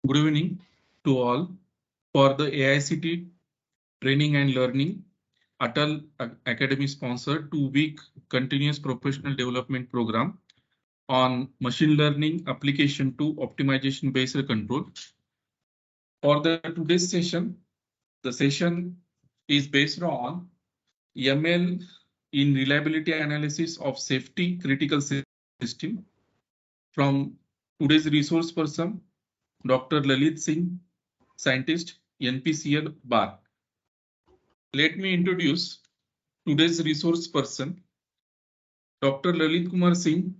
Good evening to all. For the AICT Training and Learning Atal Academy sponsored 2-week continuous professional development program on machine learning application to optimization based control. For the today's session, the session is based on ML in reliability analysis of safety critical system from today's resource person, Dr. Lalit Singh, scientist, NPCL bar. Let me introduce today's resource person. Dr. Lalit Kumar Singh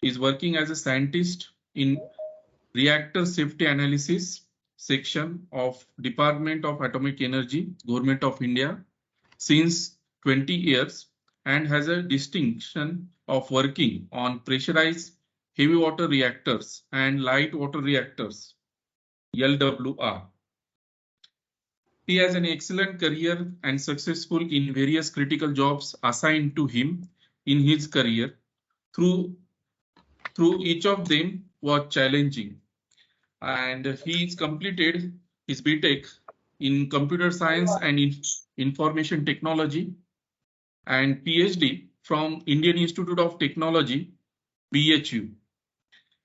is working as a scientist in reactor safety analysis section of Department of Atomic Energy, Government of India since 20 years and has a distinction of working on pressurized heavy water reactors and light water reactors, LWR. He has an excellent career and successful in various critical jobs assigned to him in his career. Through each of them was challenging, and he's completed his BTech in computer science and information technology and PhD from Indian Institute of Technology, BHU.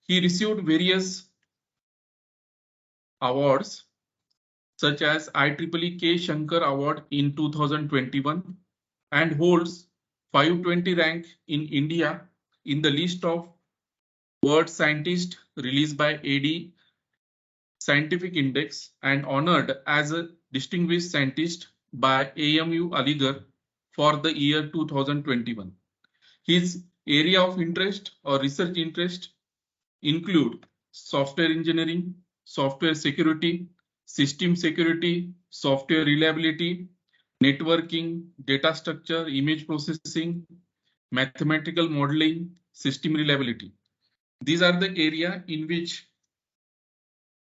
He received various awards such as IEEE K. Shankar Award in 2021 and holds 520 rank in India in the list of world scientists released by AD Scientific Index and honored as a distinguished scientist by AMU Aligarh for the year 2021. His area of interest or research interest include software engineering, software security, system security, software reliability, networking, data structure, image processing, mathematical modeling, system reliability. These are the area in which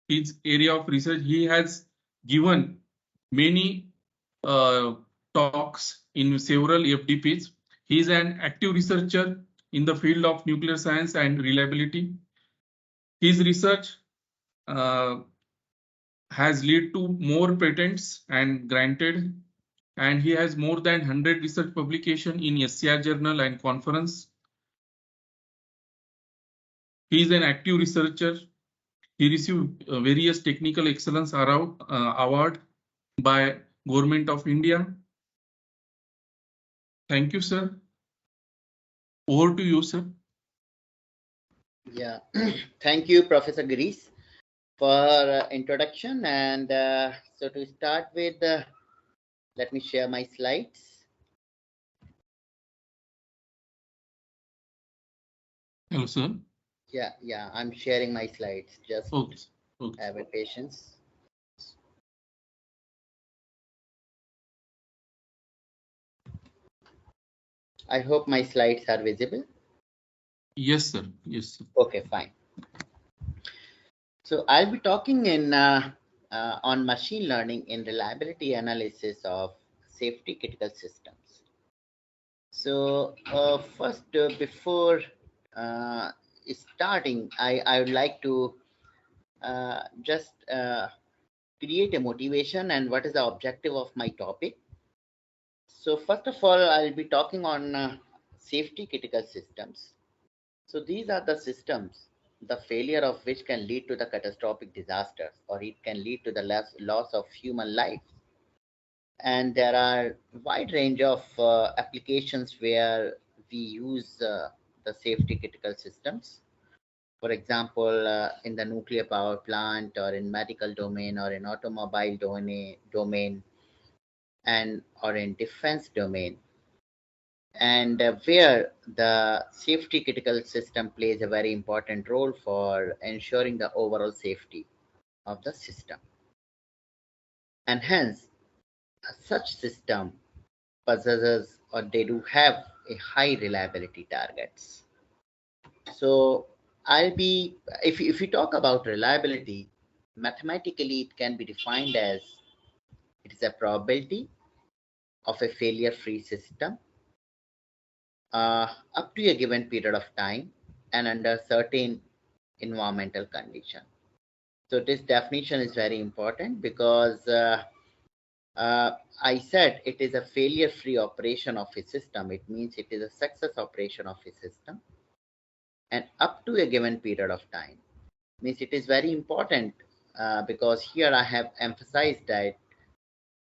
his area of research. He has given many talks in several FDPs. He is an active researcher in the field of nuclear science and reliability. His research has led to more patents and granted, and he has more than 100 research publications in SCR journal and conference. He is an active researcher. He received various technical excellence award by Government of India. Thank you, sir. Over to you, sir. Yeah, thank you, Professor Girish, for introduction. And so to start with, let me share my slides. Hello, sir. Yeah, I'm sharing my slides. Just Okay. have a patience. I hope my slides are visible. Yes, sir. Yes, sir. Okay, fine. So I'll be talking in on machine learning in reliability analysis of safety critical systems. So first, before starting, I would like to just create a motivation and what is the objective of my topic. So first of all, I'll be talking on safety critical systems. So these are the systems, the failure of which can lead to the catastrophic disasters, or it can lead to the loss of human life. And there are wide range of applications where we use the safety critical systems. For example, in the nuclear power plant, or in medical domain, or in automobile domain, and or in defense domain, and where the safety critical system plays a very important role for ensuring the overall safety of the system. And hence, such system possesses, or they do have, a high reliability targets. So if you talk about reliability, mathematically it can be defined as it is a probability of a failure-free system up to a given period of time and under certain environmental condition. So this definition is very important because I said it is a failure-free operation of a system. It means it is a success operation of a system, and up to a given period of time. Means it is very important because here I have emphasized that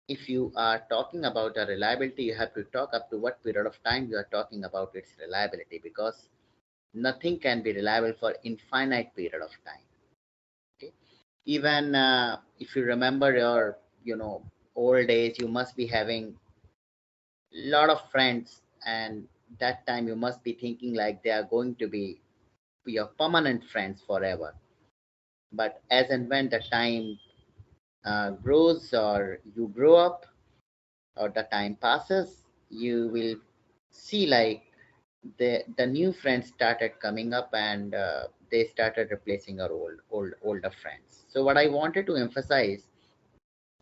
if you are talking about a reliability, you have to talk up to what period of time you are talking about its reliability, because nothing can be reliable for infinite period of time. Okay, even if you remember your old days, you must be having a lot of friends, and that time you must be thinking like they are going to be your permanent friends forever. But as and when the time grows, or you grow up, or the time passes, you will see like the new friends started coming up, and they started replacing our older friends. So what I wanted to emphasize,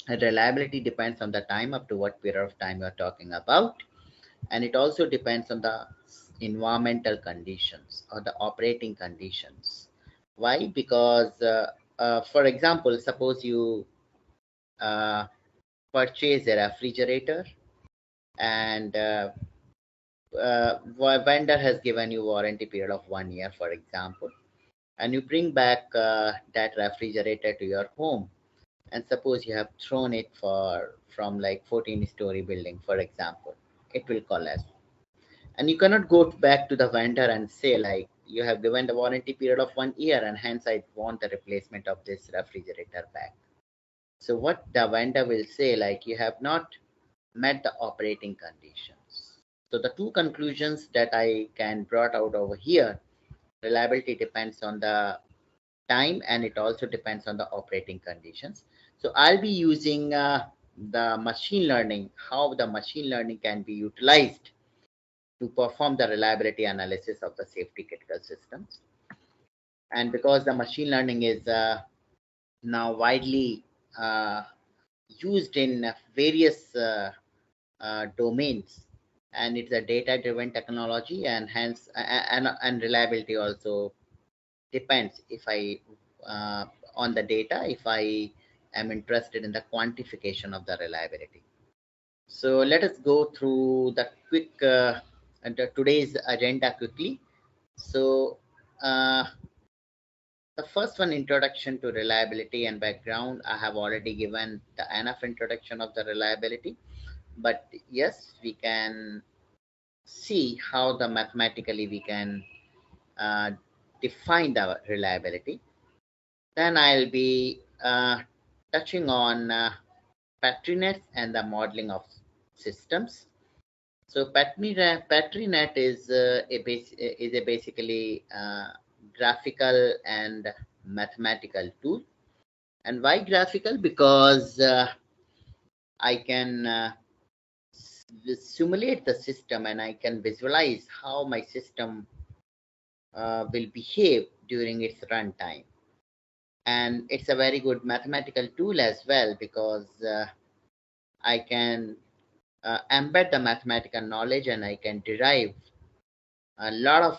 reliability depends on the time, up to what period of time you're talking about, and it also depends on the environmental conditions or the operating conditions. Why? Because for example, suppose you uh, purchase a refrigerator, and vendor has given you warranty period of 1 year, for example, and you bring back that refrigerator to your home, and suppose you have thrown it from like 14-story building, for example, it will collapse, and you cannot go back to the vendor and say like, you have given the warranty period of 1 year, and hence I want the replacement of this refrigerator back. So what the vendor will say, like, you have not met the operating conditions. So the two conclusions that I can brought out over here, reliability depends on the time, and it also depends on the operating conditions. So I'll be using the machine learning, how the machine learning can be utilized to perform the reliability analysis of the safety critical systems. And because the machine learning is now widely uh, used in various domains, and it's a data driven technology, and hence and reliability also depends if I on the data, if I am interested in the quantification of the reliability. So let us go through the quick today's agenda quickly. So the first one, introduction to reliability and background. I have already given the enough introduction of the reliability, but yes, we can see how the mathematically we can uh, define the reliability. Then I'll be touching on PatriNet and the modeling of systems. So PatriNet is a basically graphical and mathematical tool. And why graphical? Because I can simulate the system, and I can visualize how my system will behave during its runtime. And it's a very good mathematical tool as well, because I can embed the mathematical knowledge, and I can derive a lot of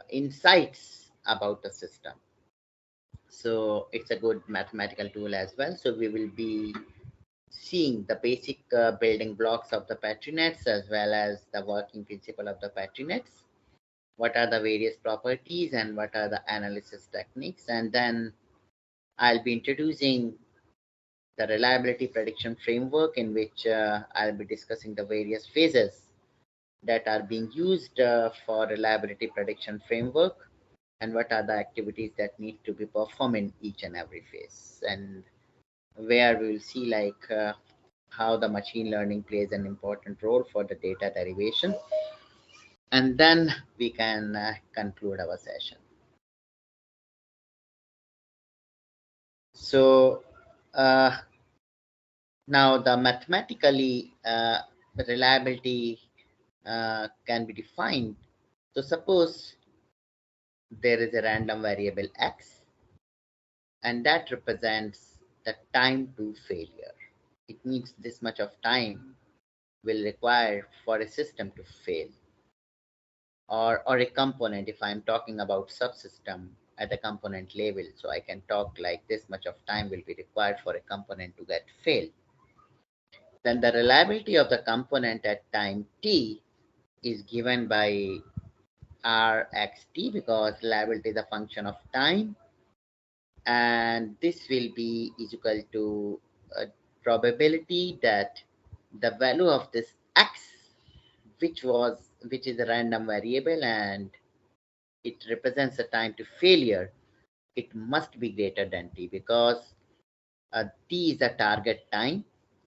insights about the system. So it's a good mathematical tool as well. So we will be seeing the basic building blocks of the PatriNets, as well as the working principle of the PatriNets. What are the various properties and what are the analysis techniques? And then I'll be introducing the reliability prediction framework, in which I'll be discussing the various phases that are being used for reliability prediction framework, and what are the activities that need to be performed in each and every phase, and where we will see like how the machine learning plays an important role for the data derivation, and then we can conclude our session. So now the mathematically reliability can be defined. So suppose there is a random variable x, and that represents the time to failure. It means this much of time will require for a system to fail, or a component, if I'm talking about subsystem, at the component level. So I can talk like this much of time will be required for a component to get failed. Then the reliability of the component at time t is given by Rxt, because reliability is a function of time, and this will be is equal to a probability that the value of this x, which is a random variable and it represents the time to failure, it must be greater than t, because t is the target time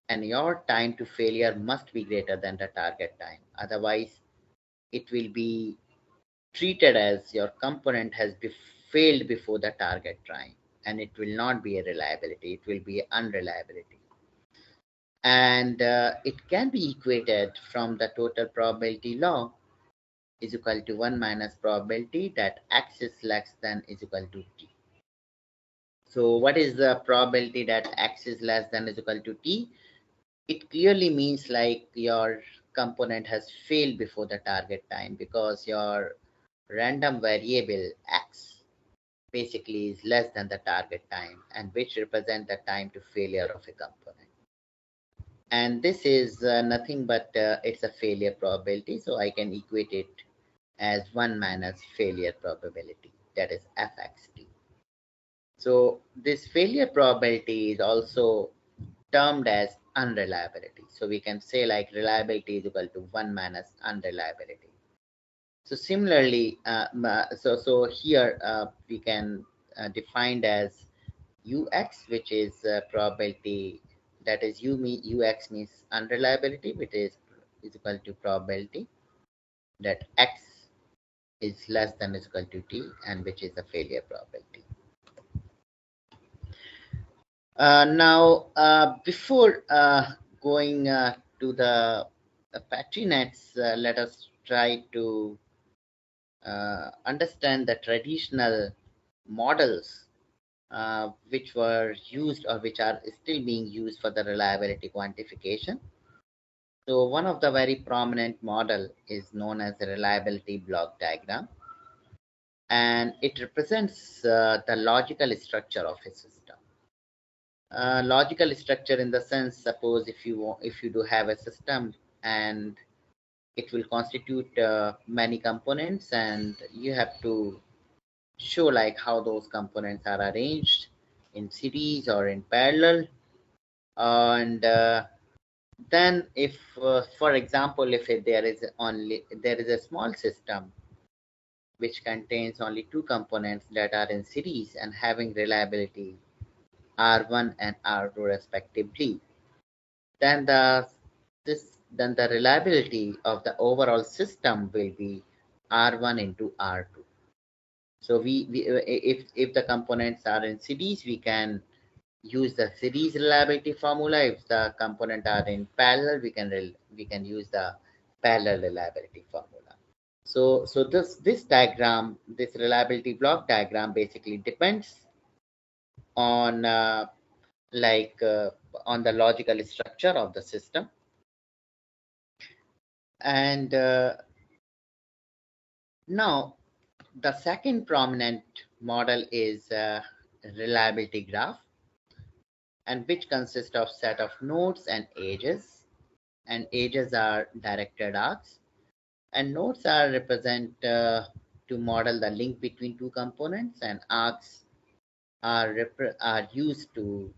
and your time to failure must be greater than the target time. Otherwise, it will be treated as your component has failed before the target time, and it will not be a reliability, it will be unreliability. And it can be equated from the total probability law is equal to 1 minus probability that x is less than is equal to t. So what is the probability that x is less than is equal to t? It clearly means like your component has failed before the target time, because your random variable x basically is less than the target time, and which represent the time to failure of a component. And this is nothing but it's a failure probability, so I can equate it as 1 minus failure probability, that is fxt. So this failure probability is also termed as unreliability. So we can say like reliability is equal to 1 minus unreliability. So similarly, so here we can define as ux, which is probability, that is ux means unreliability, which is equal to probability that x is less than is equal to t, and which is a failure probability. Now, before going to the Petri nets, let us try to understand the traditional models which were used or which are still being used for the reliability quantification. So one of the very prominent model is known as the reliability block diagram, and it represents the logical structure of a system. Logical structure in the sense, suppose if you do have a system and it will constitute many components, and you have to show like how those components are arranged in series or in parallel. And then if for example, if there is a small system which contains only two components that are in series and having reliability R1 and R2 respectively, then the reliability of the overall system will be R1 into R2. So if the components are in series, we can use the series reliability formula. If the component are in parallel, we can use the parallel reliability formula. So this diagram, this reliability block diagram, basically depends on on the logical structure of the system. And now the second prominent model is reliability graph, and which consists of set of nodes and edges, and edges are directed arcs, and nodes are represent to model the link between two components, and arcs are used to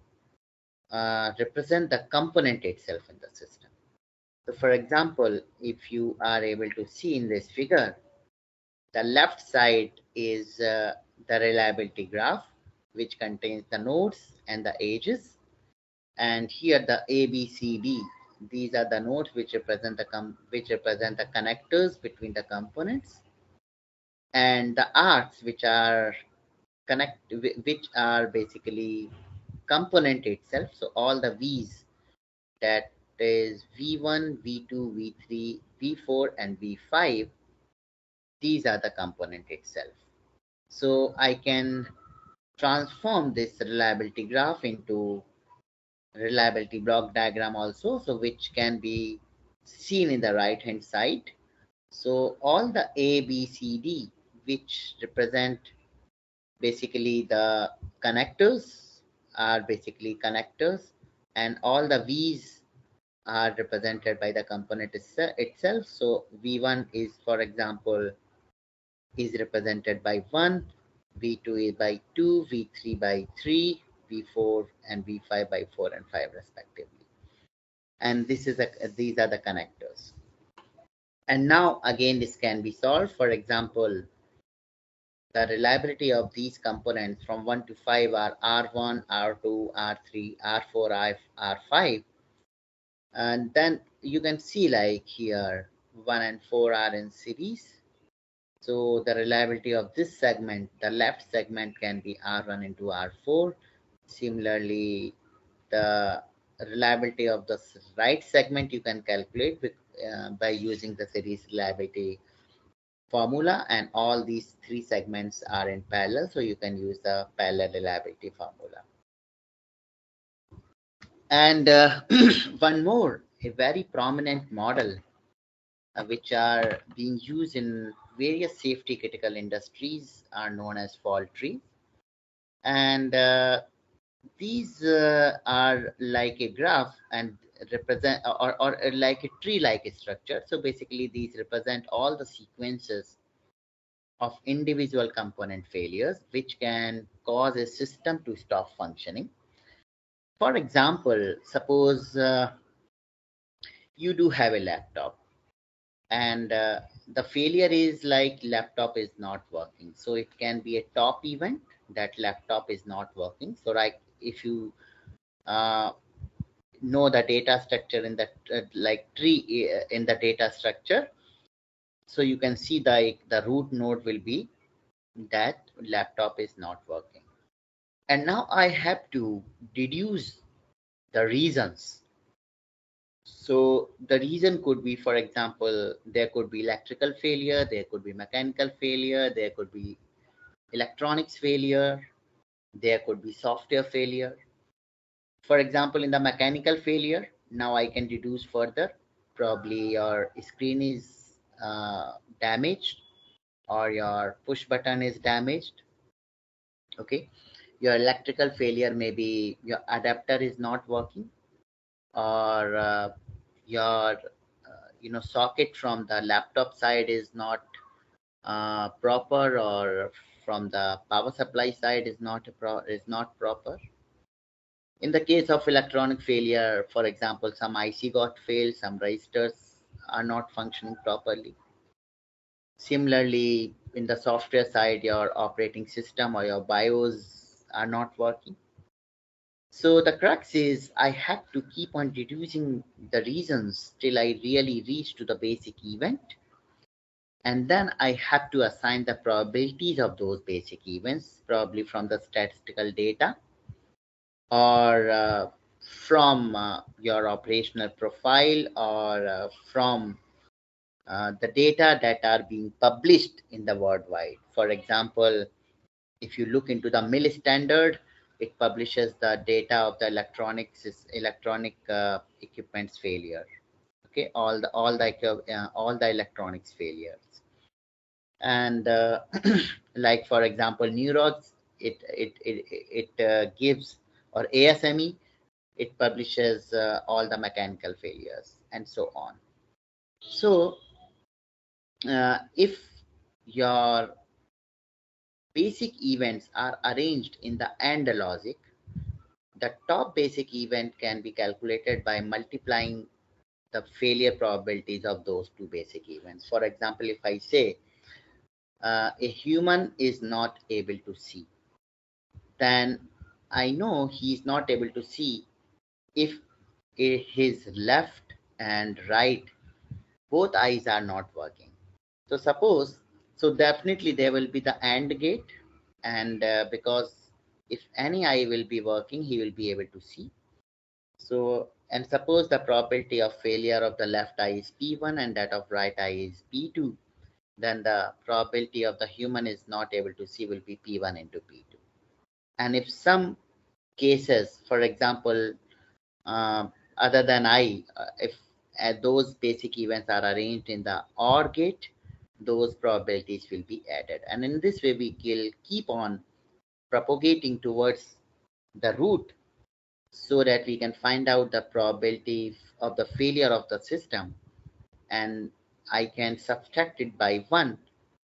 represent the component itself in the system. So for example, if you are able to see in this figure, the left side is the reliability graph, which contains the nodes and the edges. And here the A, B, C, D, these are the nodes which represent the connectors between the components, and the arcs which are basically component itself. So all the V's, that is V1, V2, V3, V4, and V5, these are the component itself. So I can transform this reliability graph into reliability block diagram also, so which can be seen in the right hand side. So all the A, B, C, D, which represent basically the connectors are basically connectors, and all the V's are represented by the component itself. So V1 is, for example, is represented by 1, V2 is by 2, V3 by 3, V4 and V5 by 4 and 5 respectively. And these are the connectors. And now again, this can be solved. For example, the reliability of these components from 1 to 5 are R1, R2, R3, R4, R5. And then you can see like here 1 and 4 are in series. So the reliability of this segment, the left segment, can be R1 into R4. Similarly, the reliability of the right segment you can calculate with, by using the series reliability formula, and all these three segments are in parallel, so you can use the parallel reliability formula. And one more, a very prominent model which are being used in various safety critical industries are known as fault trees. And these are like a graph and represent or like a tree-like structure. So basically these represent all the sequences of individual component failures which can cause a system to stop functioning. For example, suppose you do have a laptop and the failure is like laptop is not working. So it can be a top event that laptop is not working. So like if you know the data structure in the like tree in the data structure, so you can see the root node will be that laptop is not working. And now I have to deduce the reasons. So the reason could be, for example, there could be electrical failure, there could be mechanical failure, there could be electronics failure, there could be software failure. For example, in the mechanical failure, now I can deduce further. Probably your screen is damaged or your push button is damaged. Okay. Your electrical failure, maybe your adapter is not working, or your socket from the laptop side is not proper, or from the power supply side is not proper. In the case of electronic failure, for example, some IC got failed, some registers are not functioning properly. Similarly, in the software side, your operating system or your BIOS are not working. So the crux is I have to keep on deducing the reasons till I really reach to the basic event. And then I have to assign the probabilities of those basic events, probably from the statistical data or from your operational profile, or from the data that are being published in the worldwide. For example, if you look into the MIL standard, it publishes the data of the electronic equipments failure. Okay, all the electronics failures. And like for example, Neurox, it gives, or ASME, it publishes all the mechanical failures and so on. So if your basic events are arranged in the AND logic, the top basic event can be calculated by multiplying the failure probabilities of those two basic events. For example, if I say a human is not able to see, then I know he is not able to see if his left and right, both eyes are not working. So suppose, so definitely there will be the AND gate, and because if any eye will be working, he will be able to see. So, and suppose the probability of failure of the left eye is P1 and that of right eye is P2, then the probability of the human is not able to see will be P1 into P2. And if some cases, for example, other than I, if those basic events are arranged in the OR gate, those probabilities will be added. And in this way, we will keep on propagating towards the root so that we can find out the probability of the failure of the system, and I can subtract it by 1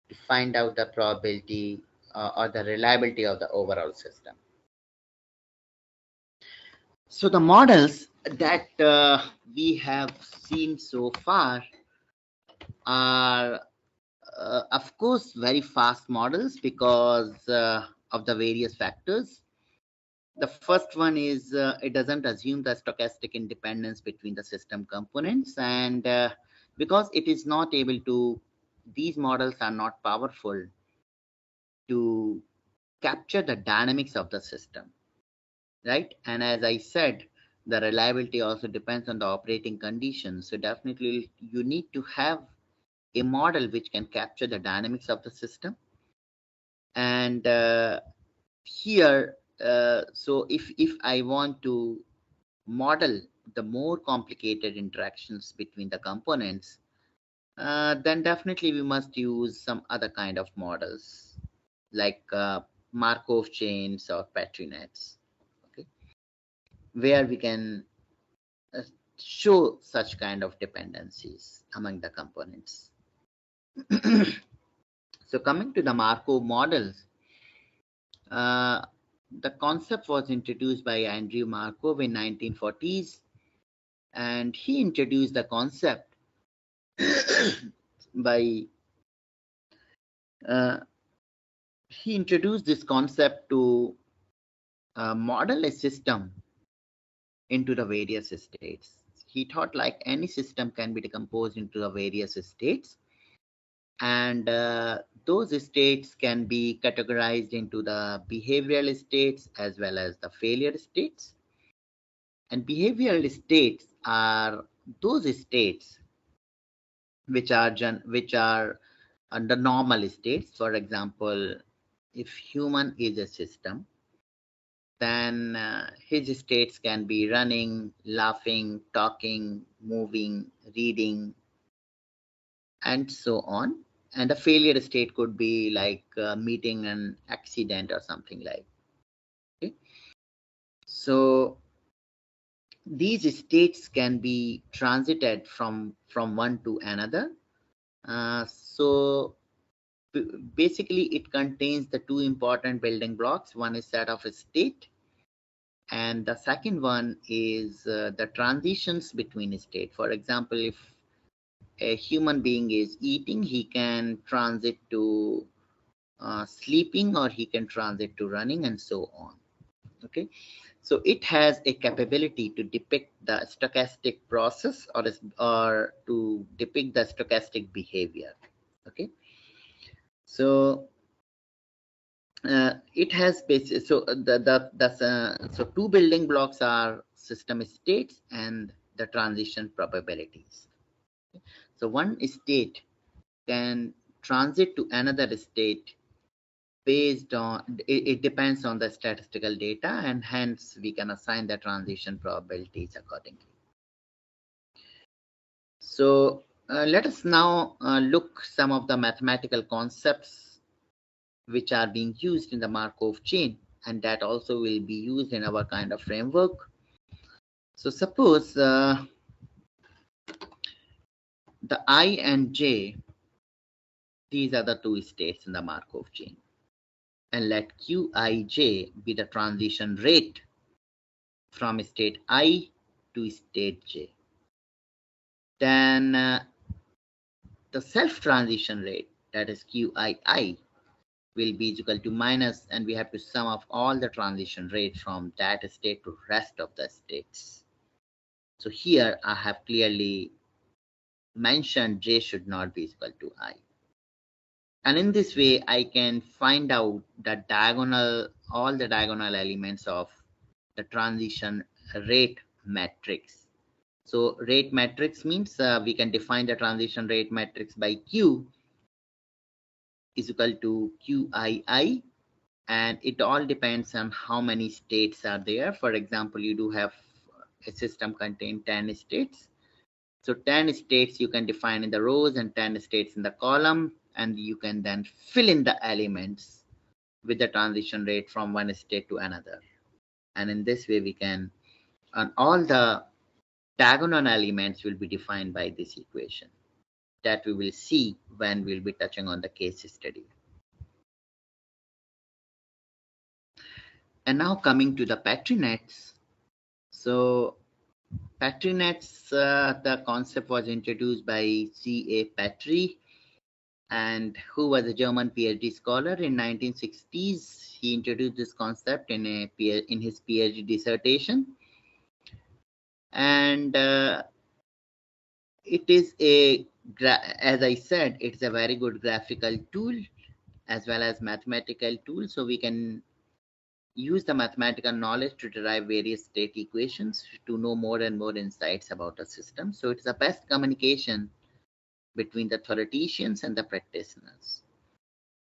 to find out the probability or the reliability of the overall system. So the models that we have seen so far are of course very fast models because of the various factors. The first one is it doesn't assume the stochastic independence between the system components, and because it is not able to, these models are not powerful to capture the dynamics of the system, right? And as I said, the reliability also depends on the operating conditions. So definitely you need to have a model which can capture the dynamics of the system. And here, so if I want to model the more complicated interactions between the components, then definitely we must use some other kind of models like Markov chains or Petri nets, okay, where we can show such kind of dependencies among the components. So coming to the Markov models, the concept was introduced by Andrew Markov in 1940s, and he introduced the concept by he introduced this concept to model a system into the various states. He thought like any system can be decomposed into the various states, and those states can be categorized into the behavioral states as well as the failure states. And behavioral states are those states which are under normal states. For example, if human is a system, then his states can be running, laughing, talking, moving, reading, and so on. And a failure state could be like meeting an accident or something like. Okay. So these states can be transited from one to another. So basically it contains the two important building blocks. One is set of a state, and the second one is the transitions between state. For example, if a human being is eating, he can transit to sleeping, or he can transit to running, and so on. Okay, so it has a capability to depict the stochastic process or to depict the stochastic behavior. Okay, so it has so so two building blocks are system states and the transition probabilities. So one state can transit to another state based on it depends on the statistical data, and hence we can assign the transition probabilities accordingly. So let us now look some of the mathematical concepts which are being used in the Markov chain, and that also will be used in our kind of framework. So suppose the I and J, these are the two states in the Markov chain, and let Qij be the transition rate from state I to state J. Then the self transition rate, that is Qii, will be equal to minus, and we have to sum up all the transition rate from that state to rest of the states. So here I have clearly mentioned J should not be equal to I. And in this way, I can find out the all the diagonal elements of the transition rate matrix. So rate matrix means we can define the transition rate matrix by Q is equal to Qii, and it all depends on how many states are there. For example, you do have a system contain 10 states. So 10 states you can define in the rows and 10 states in the column, and you can then fill in the elements with the transition rate from one state to another. And in this way, we can, and all the diagonal elements will be defined by this equation that we will see when we'll be touching on the case study. And now coming to the Petri nets. So Petri nets, the concept was introduced by C.A. Petri, and who was a German PhD scholar in 1960s. He introduced this concept in his PhD dissertation, and it is as I said, it's a very good graphical tool as well as mathematical tool. So we can use the mathematical knowledge to derive various state equations to know more and more insights about a system. So it's the best communication between the theoreticians and the practitioners.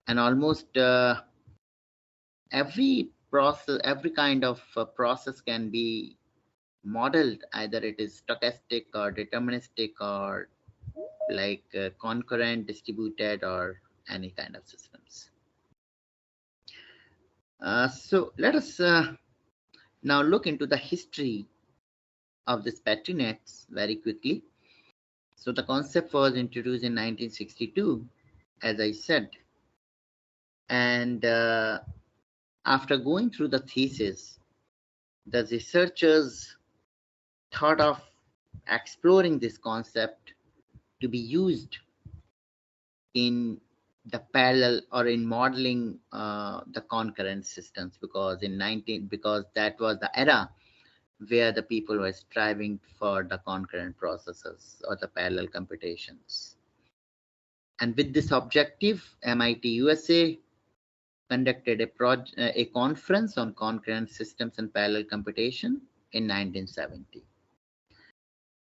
And almost every process, every kind of process can be modeled, either it is stochastic or deterministic or like concurrent, distributed, or any kind of systems. So let us now look into the history of this Petri nets very quickly. So the concept was introduced in 1962, as I said, and after going through the thesis, the researchers thought of exploring this concept to be used in the parallel or in modeling the concurrent systems, because that was the era where the people were striving for the concurrent processes or the parallel computations. And with this objective, MIT USA conducted a conference on concurrent systems and parallel computation in 1970.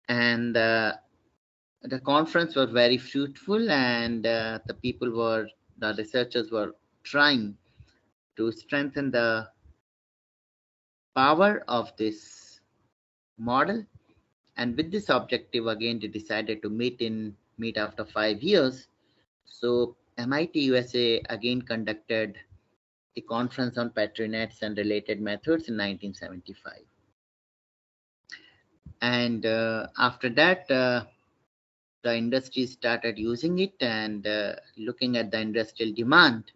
And the conference was very fruitful, and the researchers were trying to strengthen the power of this model. And with this objective, again, they decided to meet after 5 years. So MIT USA again conducted a conference on Petri nets and related methods in 1975. And after that, the industry started using it, and looking at the industrial demand,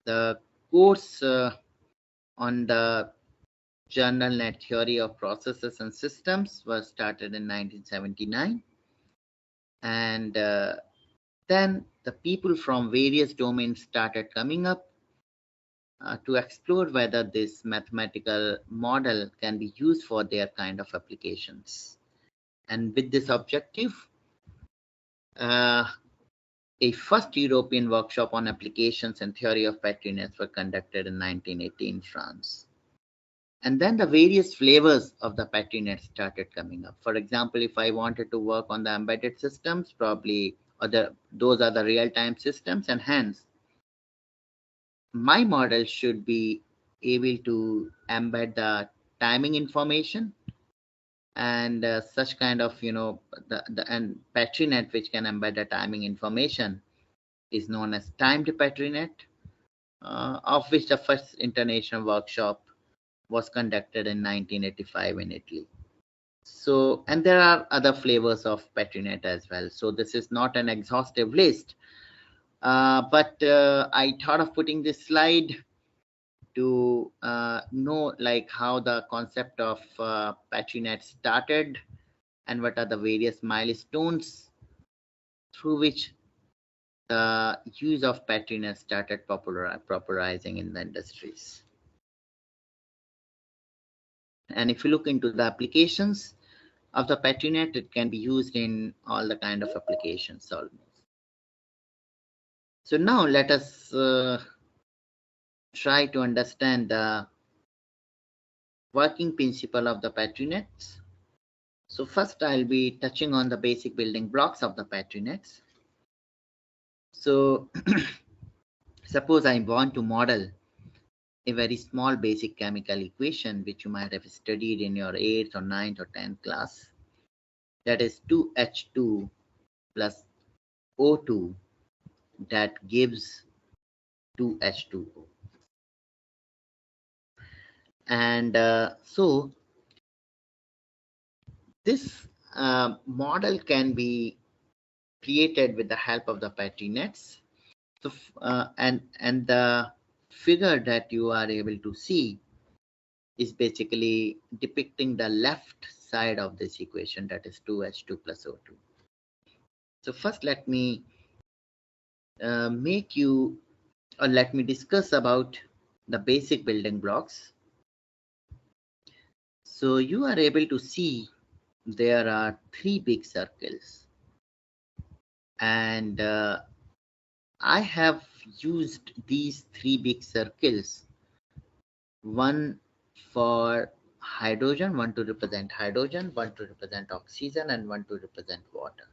the course on the journal Net Theory of Processes and Systems was started in 1979. And then the people from various domains started coming up to explore whether this mathematical model can be used for their kind of applications. And with this objective, a first European workshop on applications and theory of Petri nets were conducted in 1980 in France. And then the various flavors of the Petri net started coming up. For example, if I wanted to work on the embedded systems, probably those are the real-time systems, and hence my model should be able to embed the timing information, and such kind of, and Petri net which can embed the timing information is known as timed Petri net, of which the first international workshop was conducted in 1985 in Italy. So, and there are other flavors of Petri net as well. So this is not an exhaustive list, but I thought of putting this slide to know like how the concept of Petri net started and what are the various milestones through which the use of Petri net started popularizing in the industries. And if you look into the applications of the Petri net, it can be used in all the kind of applications almost. So now let us try to understand the working principle of the Petri nets. So first I'll be touching on the basic building blocks of the Petri nets. So suppose I want to model a very small basic chemical equation which you might have studied in your 8th or 9th or 10th class. That is 2H2 plus O2 that gives 2H2O. And so this model can be created with the help of the Petri nets. So, and the figure that you are able to see is basically depicting the left side of this equation, that is 2H2 plus O2. So first let me let me discuss about the basic building blocks. So you are able to see there are three big circles, and I have used these three big circles, one for hydrogen, one to represent hydrogen, one to represent oxygen, and one to represent water.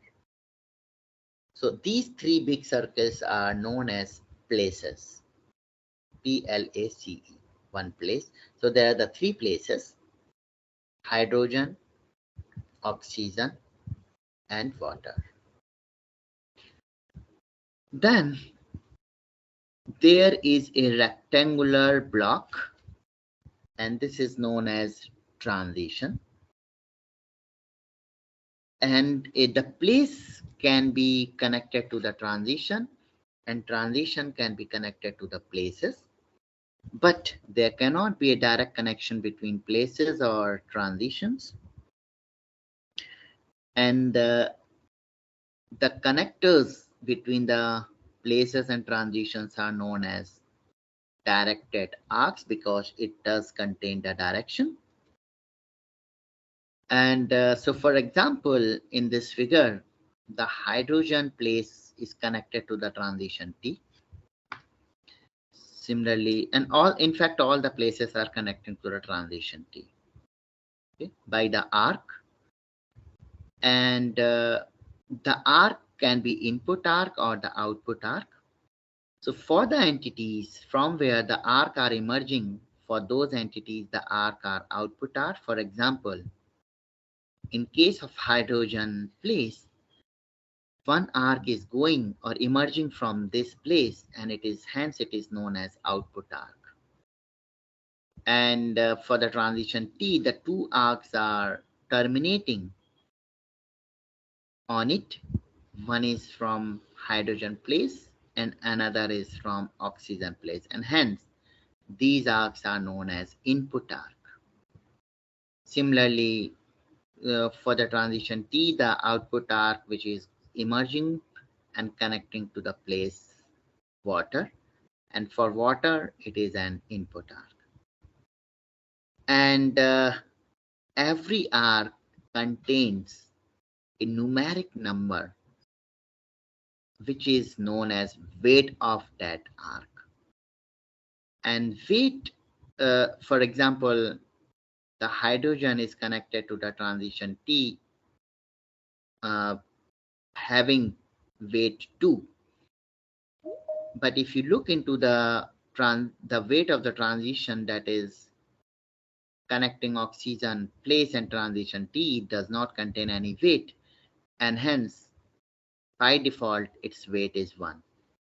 So these three big circles are known as places, P-L-A-C-E, one place. So there are the three places: hydrogen, oxygen, and water. Then there is a rectangular block, and this is known as transition. And the place can be connected to the transition, and transition can be connected to the places, but there cannot be a direct connection between places or transitions. And the connectors between the places and transitions are known as directed arcs because it does contain the direction. And so for example, in this figure, the hydrogen place is connected to the transition T. Similarly, and in fact, all the places are connecting to the transition T, okay, by the arc. And the arc can be input arc or the output arc. So for the entities from where the arc are emerging, for those entities, the arc are output arc. For example, in case of hydrogen place, one arc is going or emerging from this place, and hence it is known as output arc. And for the transition T, the two arcs are terminating on it. One is from hydrogen place and another is from oxygen place, and hence these arcs are known as input arc. Similarly, for the transition T, the output arc, which is emerging and connecting to the place water, and for water it is an input arc. And every arc contains a numeric number which is known as weight of that arc. And weight, for example, the hydrogen is connected to the transition T having weight 2. But if you look into the weight of the transition that is connecting oxygen place and transition T, it does not contain any weight, and hence by default its weight is 1.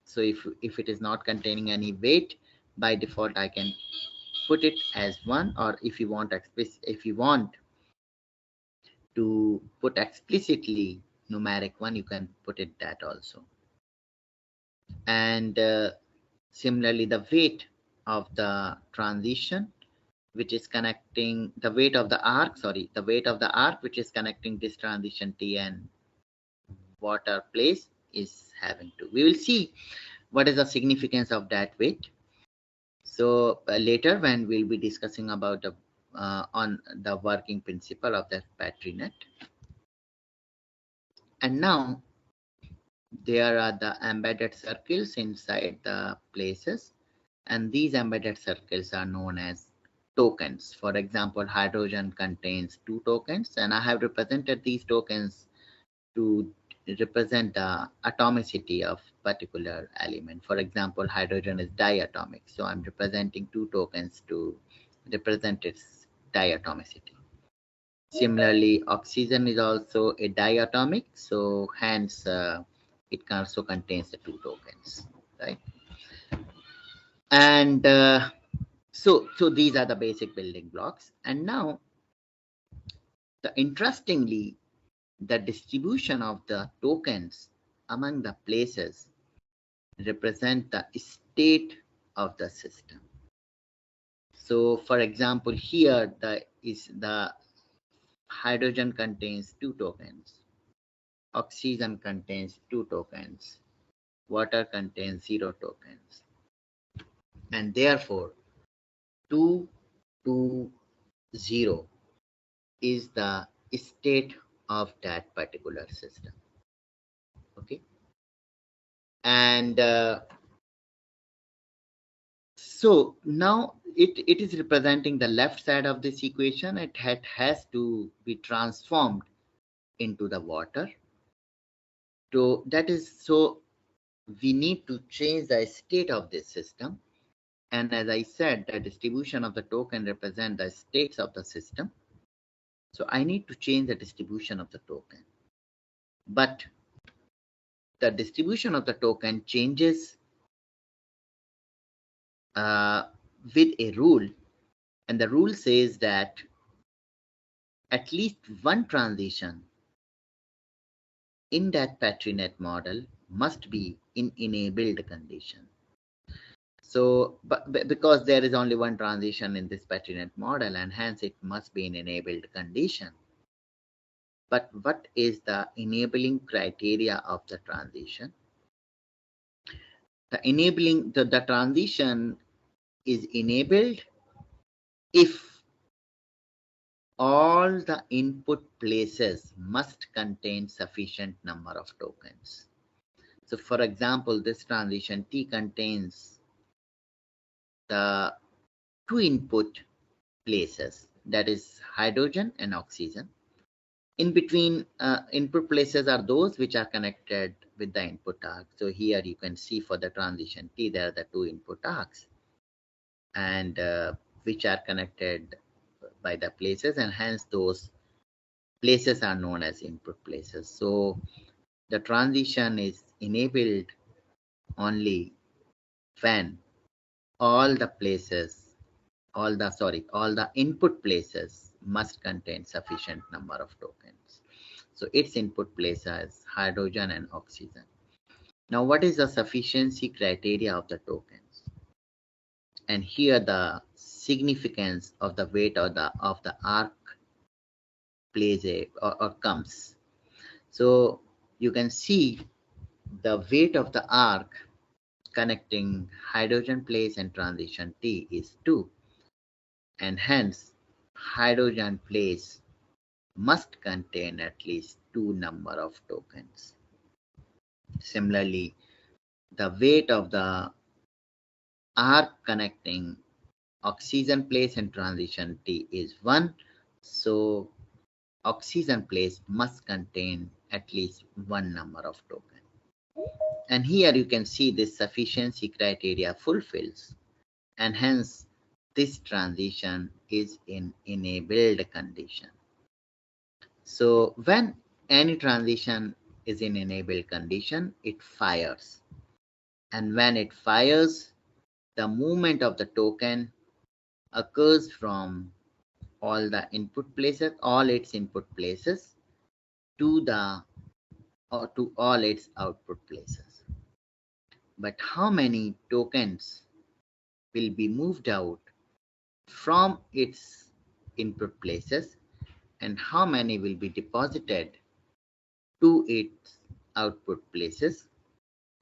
So if it is not containing any weight, by default I can put it as 1, or if you want to put explicitly numeric 1, you can put it that also. And similarly, the weight of the transition, which is connecting the weight of the arc which is connecting this transition T and water place is having 2. We will see what is the significance of that weight. So later when we'll be discussing about the on the working principle of the Petri net. And now there are the embedded circles inside the places, and these embedded circles are known as tokens. For example, hydrogen contains 2 tokens, and I have represented these tokens to represent the atomicity of particular element. For example, hydrogen is diatomic, so I'm representing 2 tokens to represent its diatomicity. Similarly, oxygen is also a diatomic, so hence it also contains the 2 tokens, right? And So these are the basic building blocks. And now, interestingly, the distribution of the tokens among the places represent the state of the system. So for example, here the hydrogen contains 2 tokens, oxygen contains 2 tokens, water contains 0 tokens, and therefore 2, 2, 0 is the state of that particular system. Okay, and so now it is representing the left side of this equation. It has to be transformed into the water. So that is, so we need to change the state of this system. And as I said, the distribution of the token represent the states of the system. So I need to change the distribution of the token. But the distribution of the token changes with a rule. And the rule says that at least one transition in that PatriNet model must be in enabled condition. So, but because there is only one transition in this PatriNet model, and hence it must be in enabled condition. But what is the enabling criteria of the transition? The enabling, the transition is enabled if all the input places must contain sufficient number of tokens. So for example, this transition T contains the 2 input places, that is hydrogen and oxygen. In between input places are those which are connected with the input arc. So here you can see for the transition T, there are the 2 input arcs, and which are connected by the places, and hence those places are known as input places. So the transition is enabled only when all the places, all the input places must contain sufficient number of tokens. So its input places hydrogen and oxygen. Now, what is the sufficiency criteria of the tokens? And here the significance of the weight of the arc plays or comes. So you can see the weight of the arc connecting hydrogen place and transition T is 2, and hence hydrogen place must contain at least 2 number of tokens. Similarly, the weight of the arc connecting oxygen place and transition T is 1, so oxygen place must contain at least 1 number of tokens. And here you can see this sufficiency criteria fulfills, and hence this transition is in enabled condition. So when any transition is in enabled condition, it fires. And when it fires, the movement of the token occurs from all the input places, all its input places, to all its output places. But how many tokens will be moved out from its input places and how many will be deposited to its output places,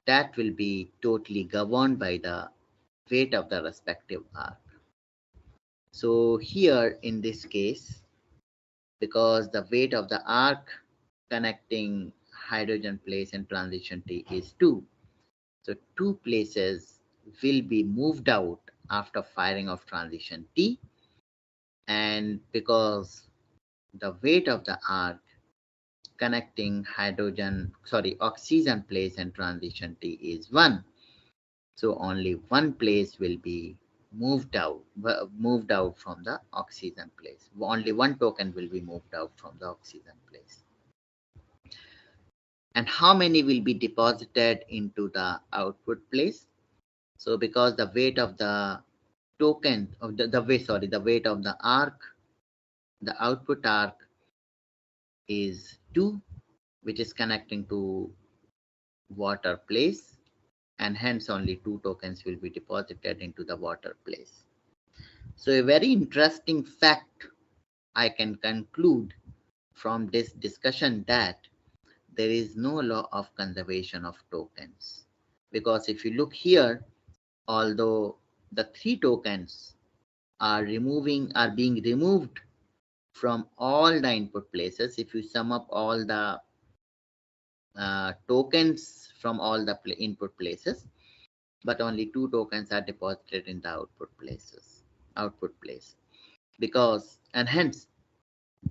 that will be totally governed by the weight of the respective arc. So here in this case, because the weight of the arc connecting hydrogen place and transition T is 2, so 2 places will be moved out after firing of transition T, and because the weight of the arc connecting oxygen place and transition T is 1, so only 1 place will be moved out from the oxygen place. Only 1 token will be moved out from the oxygen place. And how many will be deposited into the output place? So because the weight of the token of the weight of the arc, the output arc is 2, which is connecting to water place, and hence only 2 tokens will be deposited into the water place. So a very interesting fact I can conclude from this discussion that there is no law of conservation of tokens, because if you look here, although the 3 tokens are being removed from all the input places, if you sum up all the tokens from all the input places, but only 2 tokens are deposited in the output place, because, and hence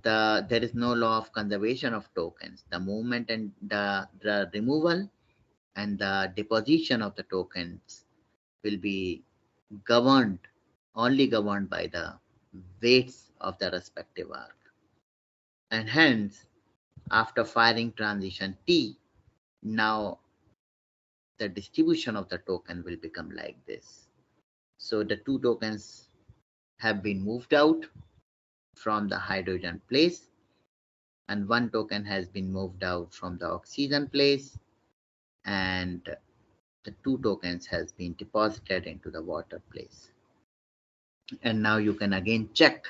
there is no law of conservation of tokens. The movement and the removal and the deposition of the tokens will be only governed by the weights of the respective arc. And hence, after firing transition T, now the distribution of the token will become like this. So the 2 tokens have been moved out from the hydrogen place, and 1 token has been moved out from the oxygen place, and the 2 tokens has been deposited into the water place. And now you can again check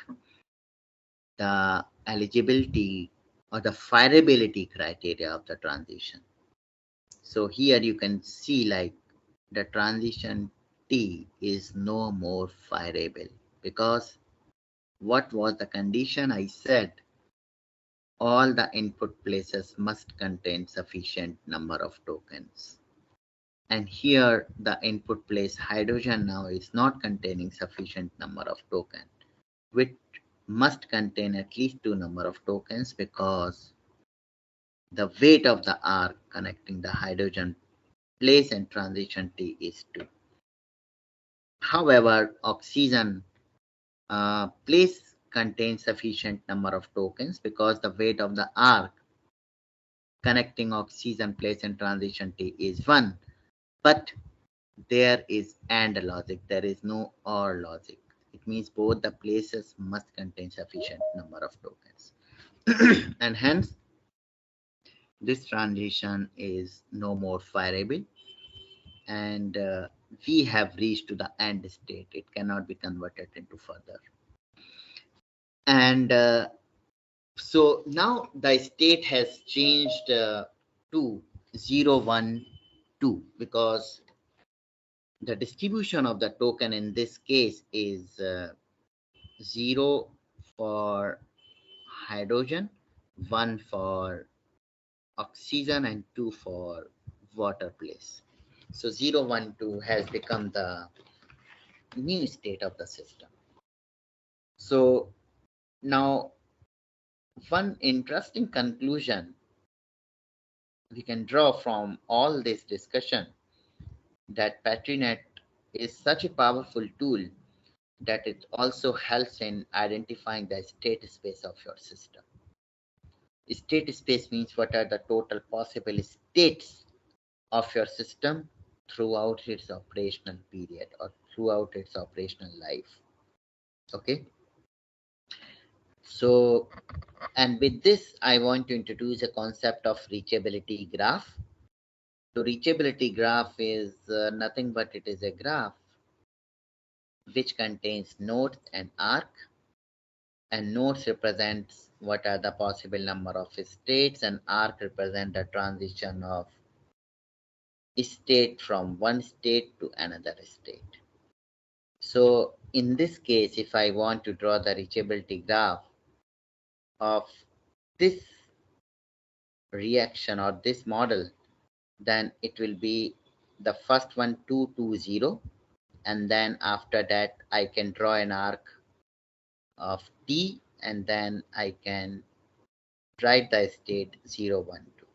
the eligibility or the fireability criteria of the transition. So here you can see like the transition T is no more fireable, because what was the condition? I said all the input places must contain sufficient number of tokens. And here the input place hydrogen now is not containing sufficient number of tokens, which must contain at least 2 number of tokens, because the weight of the arc connecting the hydrogen place and transition T is 2. However, oxygen place contains sufficient number of tokens, because the weight of the arc connecting oxygen place and transition T is 1. But there is AND logic, there is no OR logic. It means both the places must contain sufficient number of tokens. And hence, this transition is no more fireable, and we have reached to the end state. It cannot be converted into further. And so now the state has changed to 0, 1, 2, because the distribution of the token in this case is 0 for hydrogen, 1 for oxygen, and 2 for water place. So 0, 1, 2 has become the new state of the system. So now one interesting conclusion we can draw from all this discussion, that PatriNet is such a powerful tool that it also helps in identifying the state space of your system. State space means what are the total possible states of your system throughout its operational period or throughout its operational life. Okay. So, and with this, I want to introduce a concept of reachability graph. So reachability graph is nothing but it is a graph which contains nodes and arc, and nodes represents what are the possible number of states, and arc represent the transition of state from one state to another state. So in this case, if I want to draw the reachability graph of this reaction or this model, then it will be the first one 2, 2, 0, and then after that I can draw an arc of T, and then I can write the state 0, 1, 2.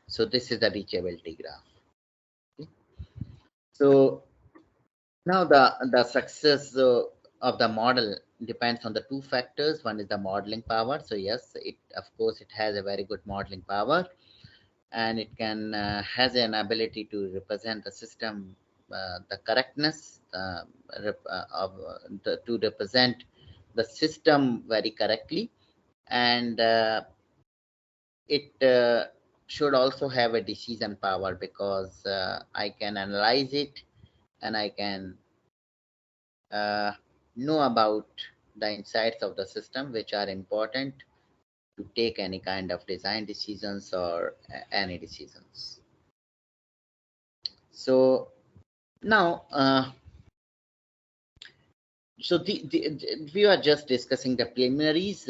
So this is the reachability graph. Okay. So now the success of the model depends on the 2 factors. One is the modeling power. So yes, it of course it has a very good modeling power, and it can has an ability to represent the system the correctness to represent the system very correctly, and it should also have a decision power, because I can analyze it and I can know about the insights of the system which are important to take any kind of design decisions or any decisions. So now, we are just discussing the preliminaries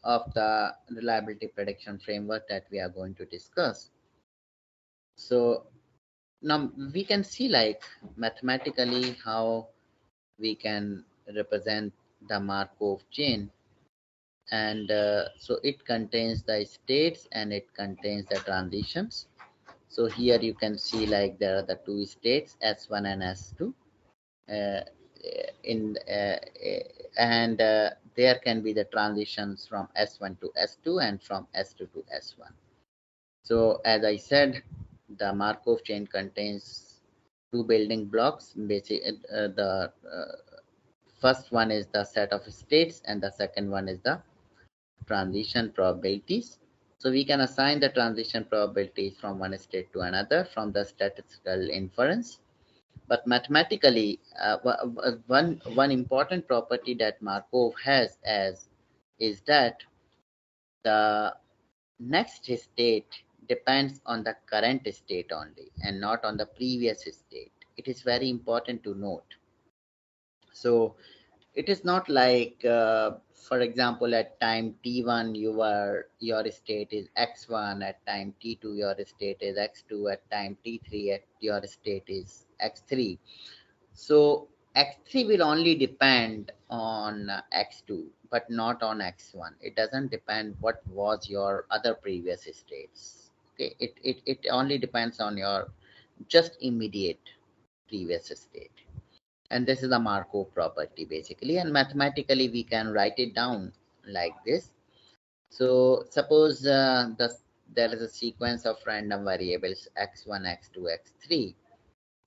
of the reliability prediction framework that we are going to discuss. So now we can see, like, mathematically how we can represent the Markov chain, and so it contains the states and it contains the transitions. So here you can see, like, there are the two states, S1 and S2, and there can be the transitions from S1 to S2 and from S2 to S1. So as I said, the Markov chain contains two building blocks. Basically, the first one is the set of states and the second one is the transition probabilities. So we can assign the transition probabilities from one state to another from the statistical inference. But mathematically, one important property that Markov has is that the next state depends on the current state only and not on the previous state. It is very important to note. So it is not like, for example, at time t1 your state is x1, at time t2 your state is x2, at time t3 your state is x3. So x3 will only depend on x2 but not on x1. It doesn't depend what was your other previous states. Okay, it only depends on your just immediate previous state. And this is a Markov property basically, and mathematically we can write it down like this. So suppose there is a sequence of random variables x1, x2, x3.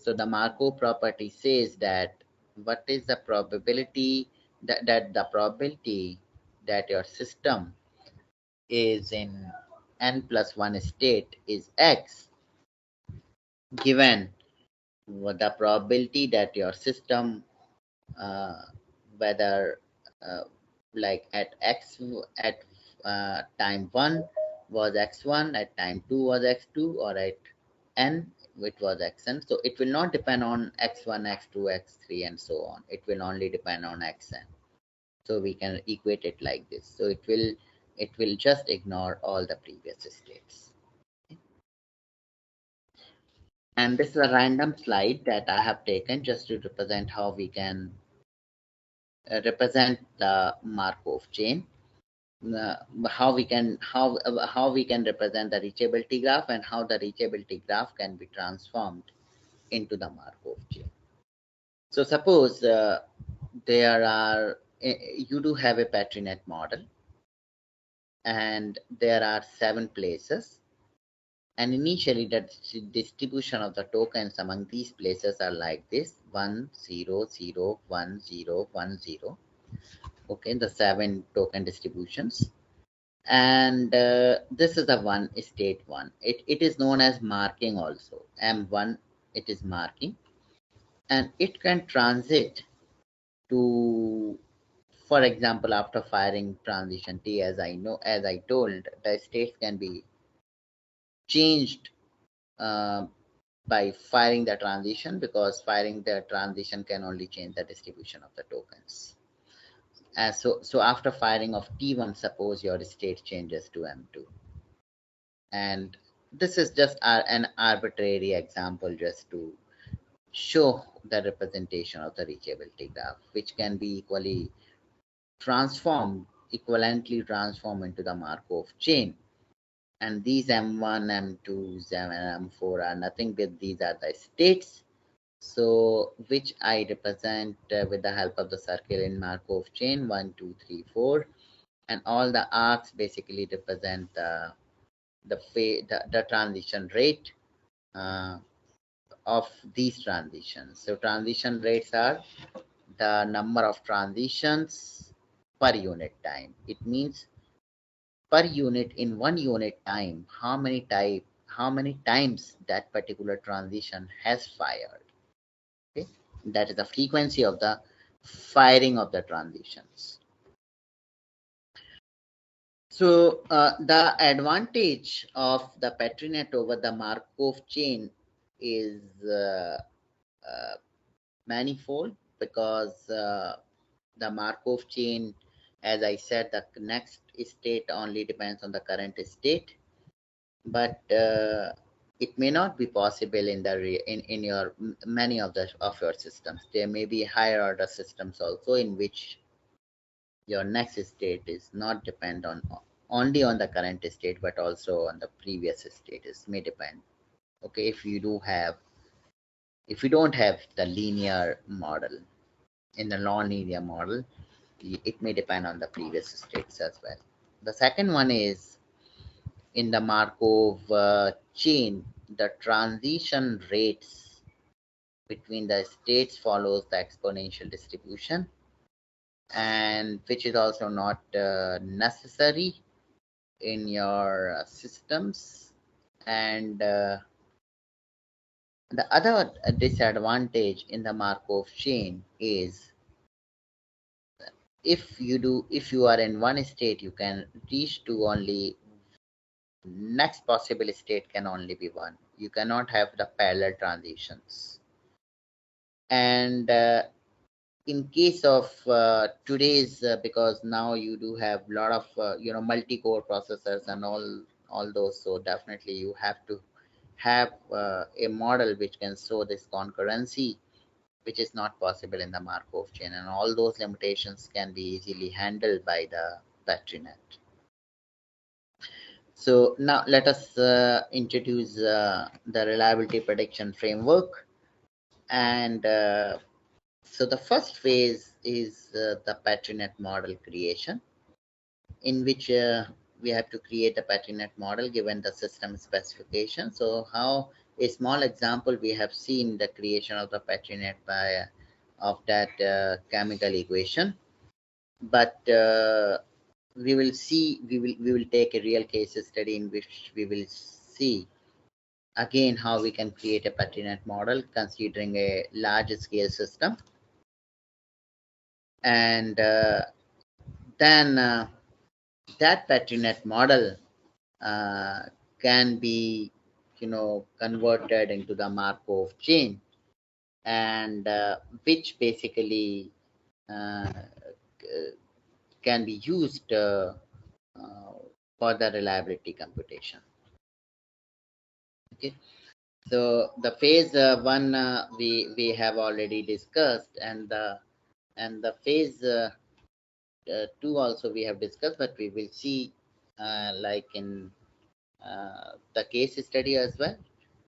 So the Markov property says that what is the probability that the probability that your system is in n plus 1 state is x, given the probability that your system, whether like at x at time 1 was x1, at time 2 was x2, or at n which was xn. So it will not depend on x1, x2, x3 and so on. It will only depend on xn. So we can equate it like this. So it will just ignore all the previous states. And this is a random slide that I have taken just to represent how we can represent the Markov chain. How we can represent the reachability graph, and how the reachability graph can be transformed into the Markov chain. So suppose there are you do have a PatriNet model, and there are 7 places, and initially the distribution of the tokens among these places are like this: 1 0 0 1 0 1 0. Okay, the 7 token distributions. And this is the one state 1. It is known as marking also. M1, it is marking, and it can transit to, for example, after firing transition T, as I told, the states can be changed by firing the transition, because firing the transition can only change the distribution of the tokens. So after firing of T1, suppose your state changes to M2. And this is just an arbitrary example just to show the representation of the reachability graph, which can be equivalently transformed into the Markov chain. And these M1, M2, and M4 are nothing but these are the states, so which I represent with the help of the circle in Markov chain 1, 2, 3, 4, and all the arcs basically represent the transition rate of these transitions. So transition rates are the number of transitions per unit time. It means per unit in 1 unit time, how many times that particular transition has fired. Okay, that is the frequency of the firing of the transitions. So the advantage of the Patrinet over the Markov chain is manifold, because the Markov chain, as I said, the next state only depends on the current state, but it may not be possible in the in your many of your systems. There may be higher order systems also in which your next state is not depend on only on the current state, but also on the previous status may depend. Okay, if you don't have the linear model, in the non-linear model, it may depend on the previous states as well. The second one is in the Markov chain, the transition rates between the states follows the exponential distribution, and which is also not necessary in your systems. And the other disadvantage in the Markov chain is if you are in one state, you can reach to only next possible state can only be one. You cannot have the parallel transitions. And in case of today's, because now you do have a lot of multi-core processors and all those, so definitely you have to have a model which can show this concurrency, which is not possible in the Markov chain, and all those limitations can be easily handled by the Patrinet. So now let us introduce the reliability prediction framework. And so the first phase is the Patrinet model creation, in which we have to create a Patrinet model given the system specification. So how a small example, we have seen the creation of the Patrinet by of that chemical equation, but we will take a real case study in which we will see again how we can create a Patrinet model considering a large scale system. And then that Patrinet model can be converted into the Markov chain, and which basically can be used for the reliability computation. Okay, so the phase one we have already discussed, and the phase two also we have discussed, but we will see like in the case study as well.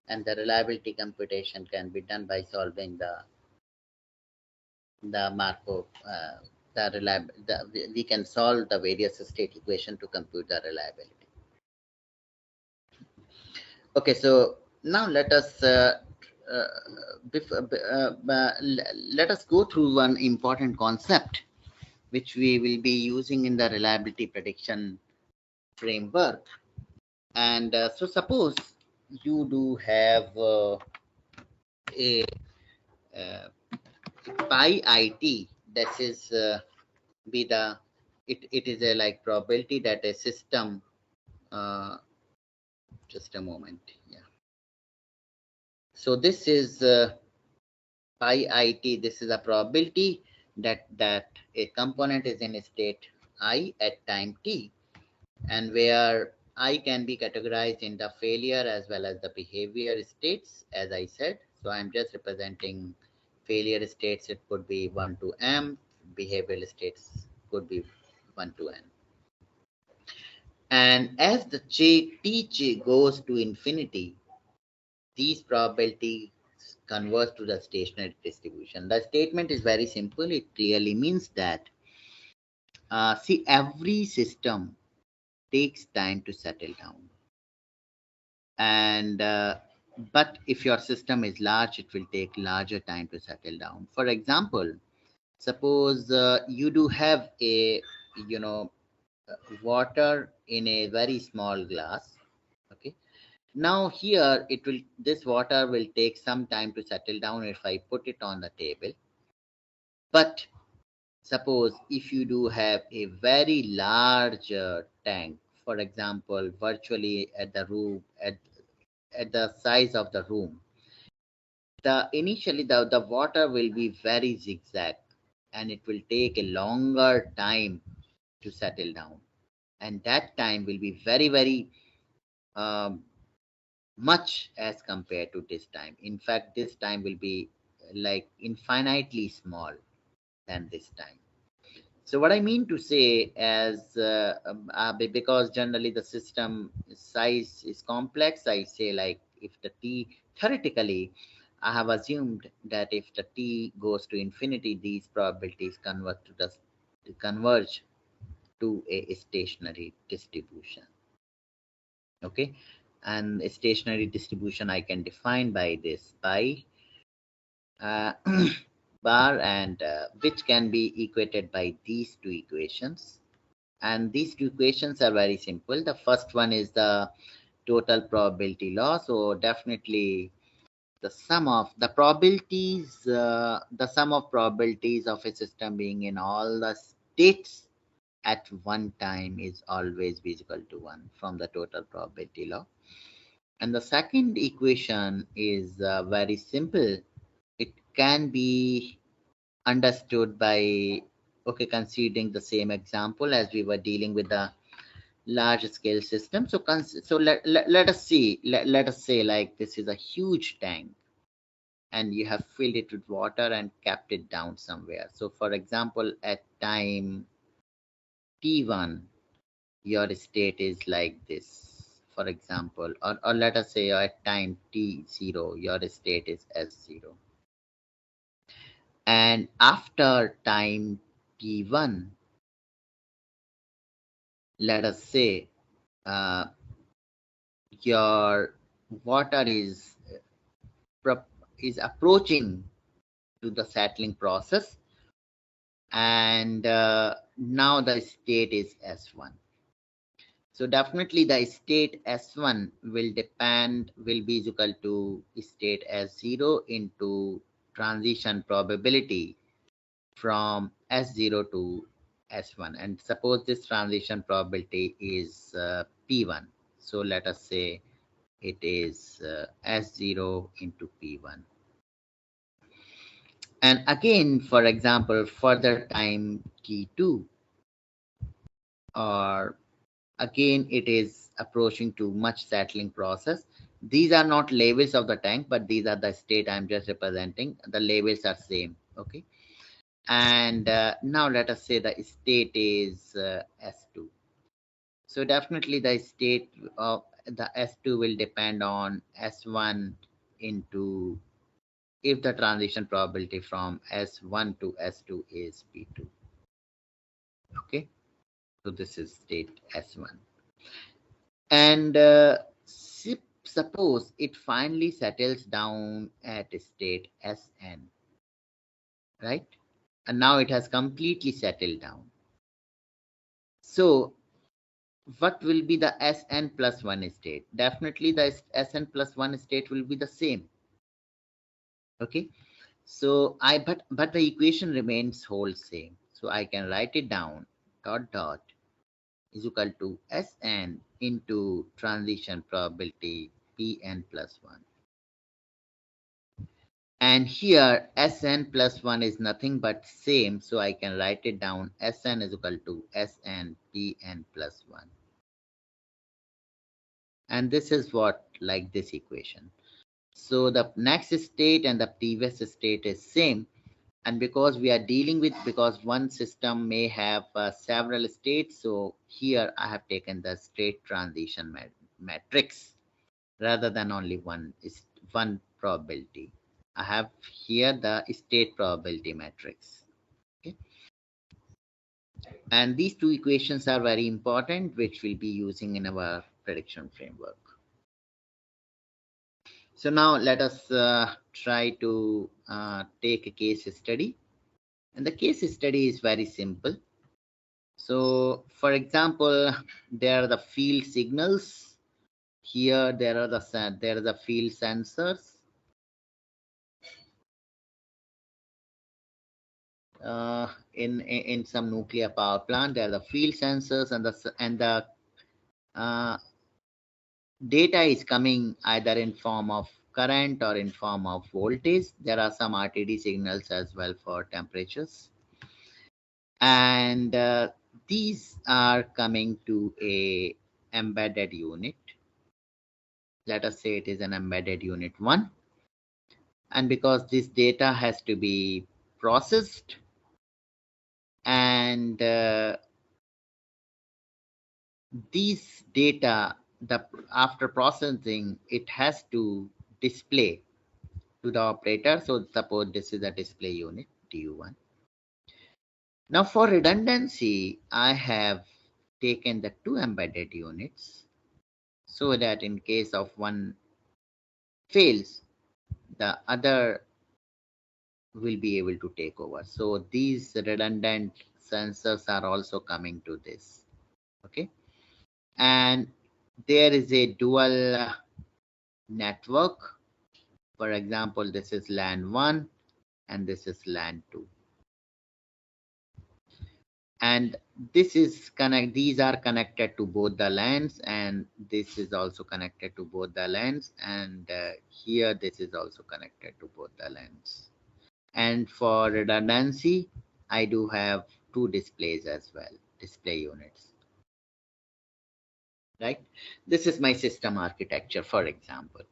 And the reliability computation can be done by solving the Markov we can solve the various state equation to compute the reliability. Okay, so now let us let us go through one important concept which we will be using in the reliability prediction framework. And so suppose you do have a pi it, that is be the it is a like probability that a system just a moment, yeah. So this is pi it, this is a probability that a component is in a state I at time t, and where I can be categorized in the failure as well as the behavior states, as I said. So I'm just representing failure states. It could be 1 to m, behavioral states could be 1 to n. And as the t goes to infinity, these probabilities converge to the stationary distribution. The statement is very simple. It clearly means that see, every system takes time to settle down, and But if your system is large, it will take larger time to settle down. For example, suppose you do have a, you know, water in a very small glass. Okay. Now here it will, this water will take some time to settle down if I put it on the table. But suppose if you do have a very large tank, for example, virtually at the room, at the size of the room, the initially the water will be very zigzag and it will take a longer time to settle down, and that time will be very um, much as compared to this time. In fact, this time will be like infinitely small than this time. So what I mean to say, as because generally the system size is complex, I say like if the t, theoretically, I have assumed that if the t goes to infinity, these probabilities converge to a stationary distribution. Okay, and a stationary distribution I can define by this by uh, bar, and which can be equated by these two equations. And these two equations are very simple. The first one is the total probability law. So definitely the sum of the probabilities, the sum of probabilities of a system being in all the states at one time is always equal to 1 from the total probability law. And the second equation is very simple. It can be understood by, okay, considering the same example as we were dealing with the large scale system. So, let us see, let us say like this is a huge tank and you have filled it with water and kept it down somewhere. So, for example, at time t1, your state is like this, for example, or let us say at time t0, your state is s0. And after time t1, let us say uh, your water is approaching to the settling process, and now the state is S1. So definitely the state S1 will be equal to state S0 into transition probability from S0 to S1. And suppose this transition probability is P1. So let us say it is S0 into P1. And again, for example, further time t2, or again it is approaching to much settling process. These are not labels of the tank, but these are the state I'm just representing. The labels are same. Okay. And now let us say the state is S2. So definitely the state of the S2 will depend on S1 into, if the transition probability from S1 to S2 is P2. Okay, so this is state S1. And suppose it finally settles down at state Sn, right? And now it has completely settled down. So what will be the Sn plus 1 state? Definitely the Sn plus 1 state will be the same. Okay, so but the equation remains whole same. So I can write it down, dot dot is equal to Sn into transition probability Pn plus 1. And here Sn plus 1 is nothing but same, so I can write it down. Sn is equal to Sn Pn plus 1. And this is what, like this equation. So the next state and the previous state is same. And because we are dealing with, because one system may have several states, so here I have taken the state transition matrix rather than only one probability. I have here the state probability matrix. Okay. And these two equations are very important, which we'll be using in our prediction framework. So now let us try to take a case study. And the case study is very simple. So for example, there are the field signals. Here there are the field sensors. In some nuclear power plant, there are the field sensors, and the data is coming either in form of current or in form of voltage. There are some RTD signals as well for temperatures, and these are coming to a embedded unit. Let us say it is an embedded unit 1, and because this data has to be processed, and these data, after processing, it has to display to the operator. So suppose this is a display unit DU1. Now for redundancy, I have taken the 2 embedded units so that in case of one fails, the other will be able to take over. So these redundant sensors are also coming to this. Okay. And there is a dual network. For example, this is LAN 1 and this is LAN 2. And these are connected to both the LANs, and this is also connected to both the LANs, and here this is also connected to both the LANs. And for redundancy, I do have 2 displays as well, display units. Right? This is my system architecture, for example.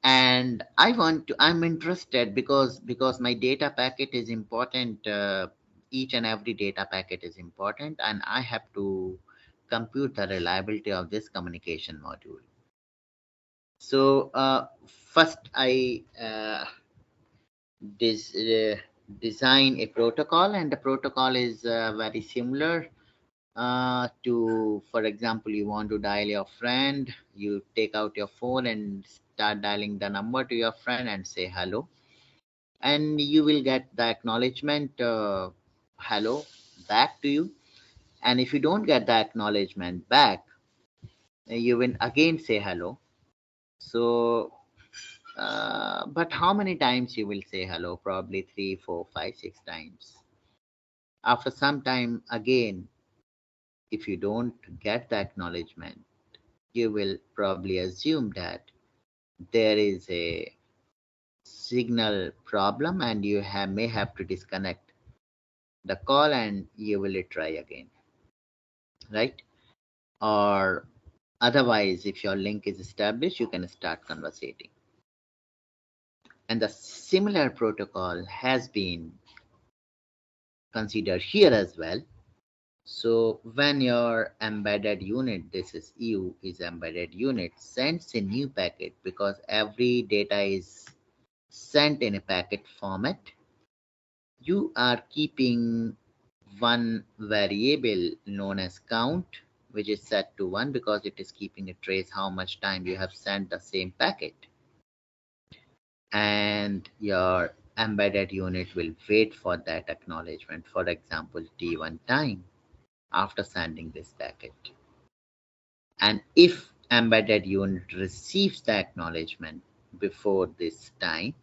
And I'm interested because my data packet is important. Each and every data packet is important, and I have to compute the reliability of this communication module. So first I design a protocol, and the protocol is very similar to, for example, you want to dial your friend, you take out your phone and start dialing the number to your friend and say hello, and you will get the acknowledgement hello back to you. And if you don't get the acknowledgement back, you will again say hello. So but how many times you will say hello? Probably 3, 4, 5, 6 times. After some time, again, if you don't get the acknowledgement, you will probably assume that there is a signal problem, and you may have to disconnect the call and you will try again, right? Or otherwise, if your link is established, you can start conversating. And the similar protocol has been considered here as well. So when your embedded unit, this is EU, is embedded unit, sends a new packet, because every data is sent in a packet format, you are keeping one variable known as count, which is set to 1 because it is keeping a trace how much time you have sent the same packet. And your embedded unit will wait for that acknowledgement, for example, T1 time after sending this packet. And if embedded unit receives the acknowledgement before this time,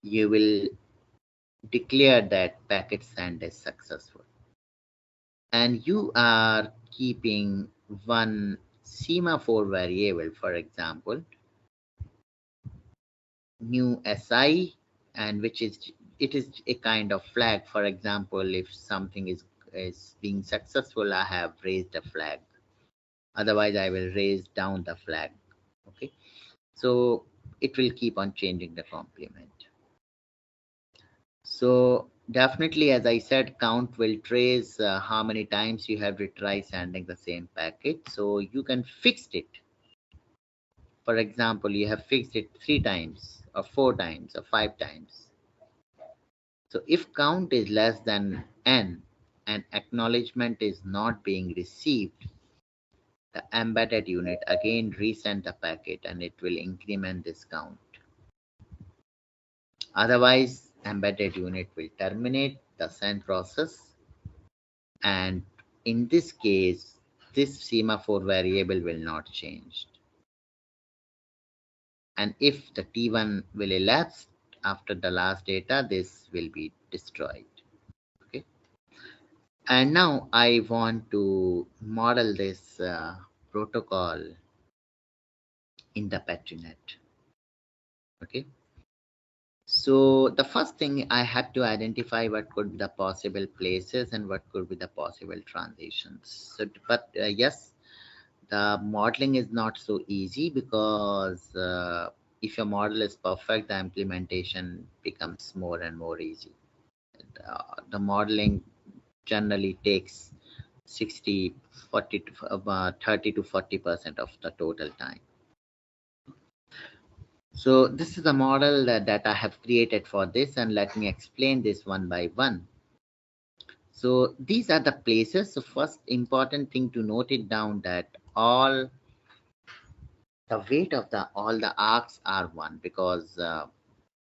you will declare that packet send is successful. And you are keeping one semaphore variable, for example, new SI, and it is a kind of flag. For example, if something is being successful, I have raised a flag. Otherwise, I will raise down the flag. Okay, so it will keep on changing the complement. So definitely, as I said, count will trace how many times you have to try sending the same packet. So you can fix it. For example, you have fixed it 3 times or 4 times or 5 times. So if count is less than n and acknowledgement is not being received, the embedded unit again resend the packet and it will increment this count. Otherwise, embedded unit will terminate the send process, and in this case, this semaphore variable will not change. And if the T1 will elapse after the last data, this will be destroyed. Okay. And now I want to model this protocol in the Petri net. Okay. So the first thing I had to identify what could be the possible places and what could be the possible transitions. So, but yes, the modeling is not so easy because if your model is perfect, the implementation becomes more and more easy. The modeling generally takes 60, 40 to 30 to 40% of the total time. So this is the model that I have created for this, and let me explain this one by one. So these are the places. So first important thing to note it down that all the weight of all the arcs are 1 because I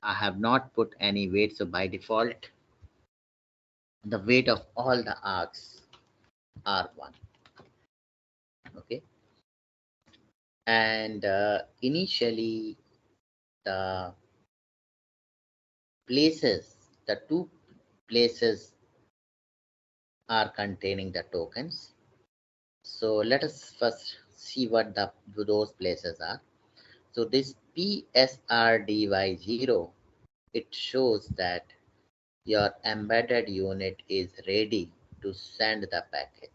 have not put any weight. So by default, the weight of all the arcs are 1. Okay. And initially, the two places are containing the tokens. So let us first see what those places are. So this PSRDY0, it shows that your embedded unit is ready to send the packet.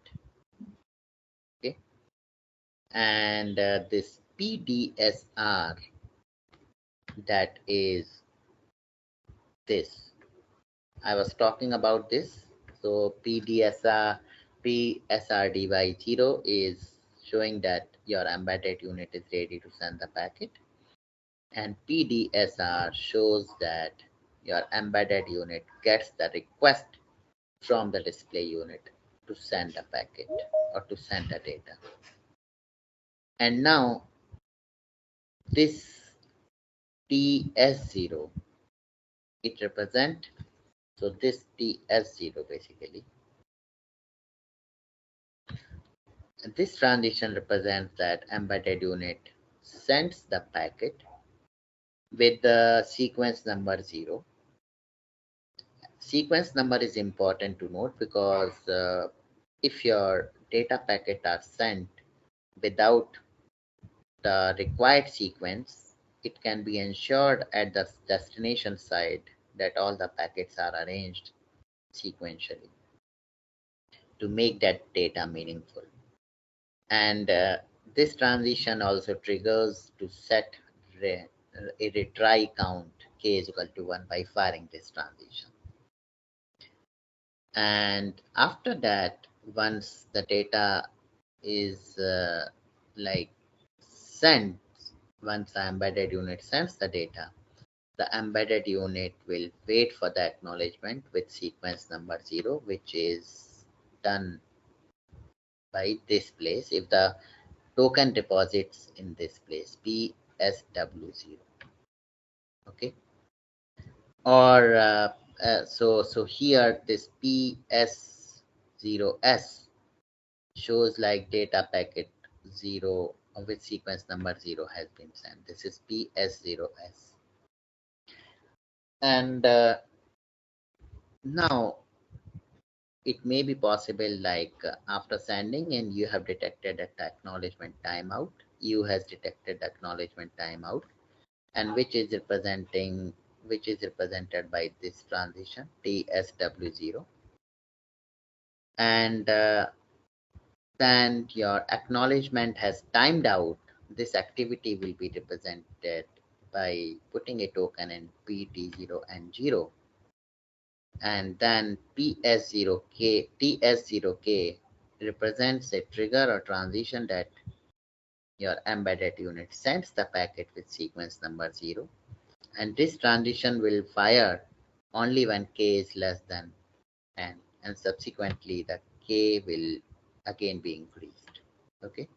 Okay. And this PDSR, that is this. I was talking about this. So PSRDY0 is showing that your embedded unit is ready to send the packet. And PDSR shows that your embedded unit gets the request from the display unit to send a packet or to send the data. And now this TS0, it represents, so this TS0 basically, this transition represents that embedded unit sends the packet with the sequence number 0. Sequence number is important to note because if your data packet are sent without the required sequence, it can be ensured at the destination side that all the packets are arranged sequentially to make that data meaningful. And this transition also triggers to set a retry count k is equal to 1 by firing this transition. And after that, once the data is sent, once the embedded unit sends the data, the embedded unit will wait for the acknowledgement with sequence number 0, which is done by this place if the token deposits in this place, PSW0. Okay. Or so here this PS0S shows like data packet 0 with sequence number 0 has been sent. This is PS0S. And now it may be possible after sending and you have detected that acknowledgement timeout, U has detected acknowledgement timeout, and which is represented by this transition TSW0. And then your acknowledgement has timed out. This activity will be represented by putting a token in PT0 and 0. And then TS0K represents a trigger or transition that your embedded unit sends the packet with sequence number 0. And this transition will fire only when k is less than n, and subsequently the k will again be increased. Okay.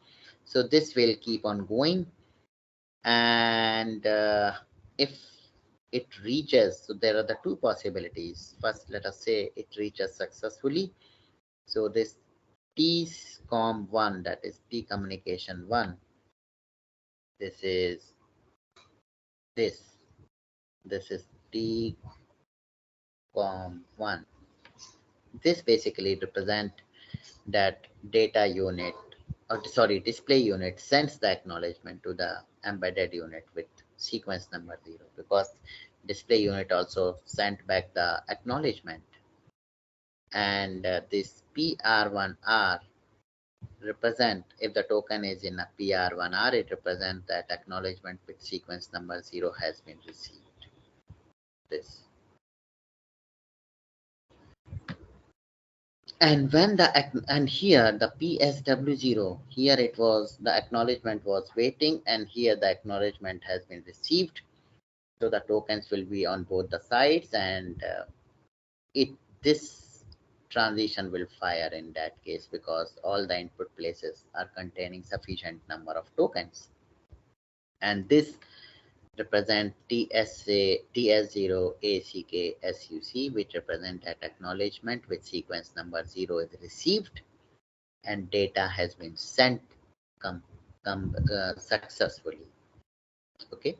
So this will keep on going, and if it reaches, so there are the two possibilities. First, let us say it reaches successfully. So this TCOM1, that is T communication 1, this is this is TCOM1. This basically represent that data unit, or sorry, display unit sends the acknowledgement to the embedded unit with sequence number 0, because display unit also sent back the acknowledgement. And this PR1R represent, if the token is in a PR1R, it represents that acknowledgement with sequence number 0 has been received. This. And when here the PSW0, here it was, the acknowledgement was waiting, and here the acknowledgement has been received. So the tokens will be on both the sides, and this transition will fire in that case, because all the input places are containing sufficient number of tokens. And this represent TS0 ACK SUC, which represent that acknowledgement with sequence number 0 is received and data has been sent successfully. Okay,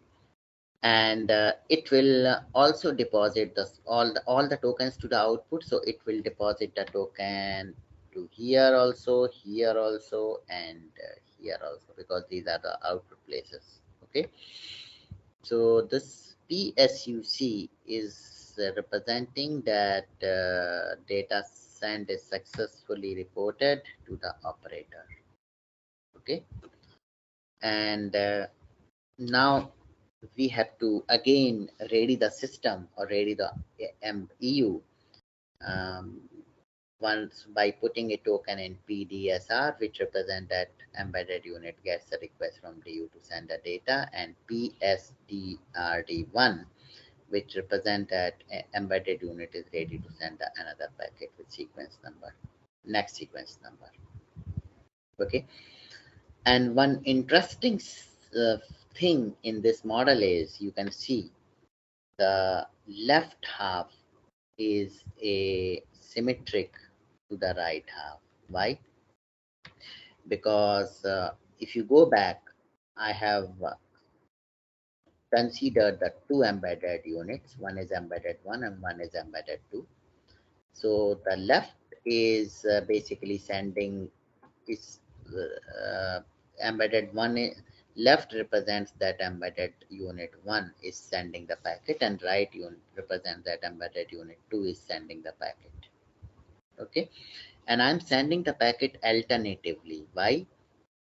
and it will also deposit all the tokens to the output. So it will deposit the token to here also, and here also, because these are the output places. Okay, so this PSUC is representing that data sent is successfully reported to the operator. Okay, and now we have to again ready the system, or ready the EU, once by putting a token in PDSR, which represent that embedded unit gets a request from DU to send the data, and PSDRD1, which represent that embedded unit is ready to send another packet with sequence number, next sequence number. Okay, and one interesting thing in this model is, you can see the left half is a symmetric to the right half. Why? Because if you go back, I have considered the two embedded units. One is embedded 1 and one is embedded 2. So the left is basically sending is embedded 1 left represents that embedded unit 1 is sending the packet, and right unit represents that embedded unit 2 is sending the packet. Okay, and I'm sending the packet alternatively. Why?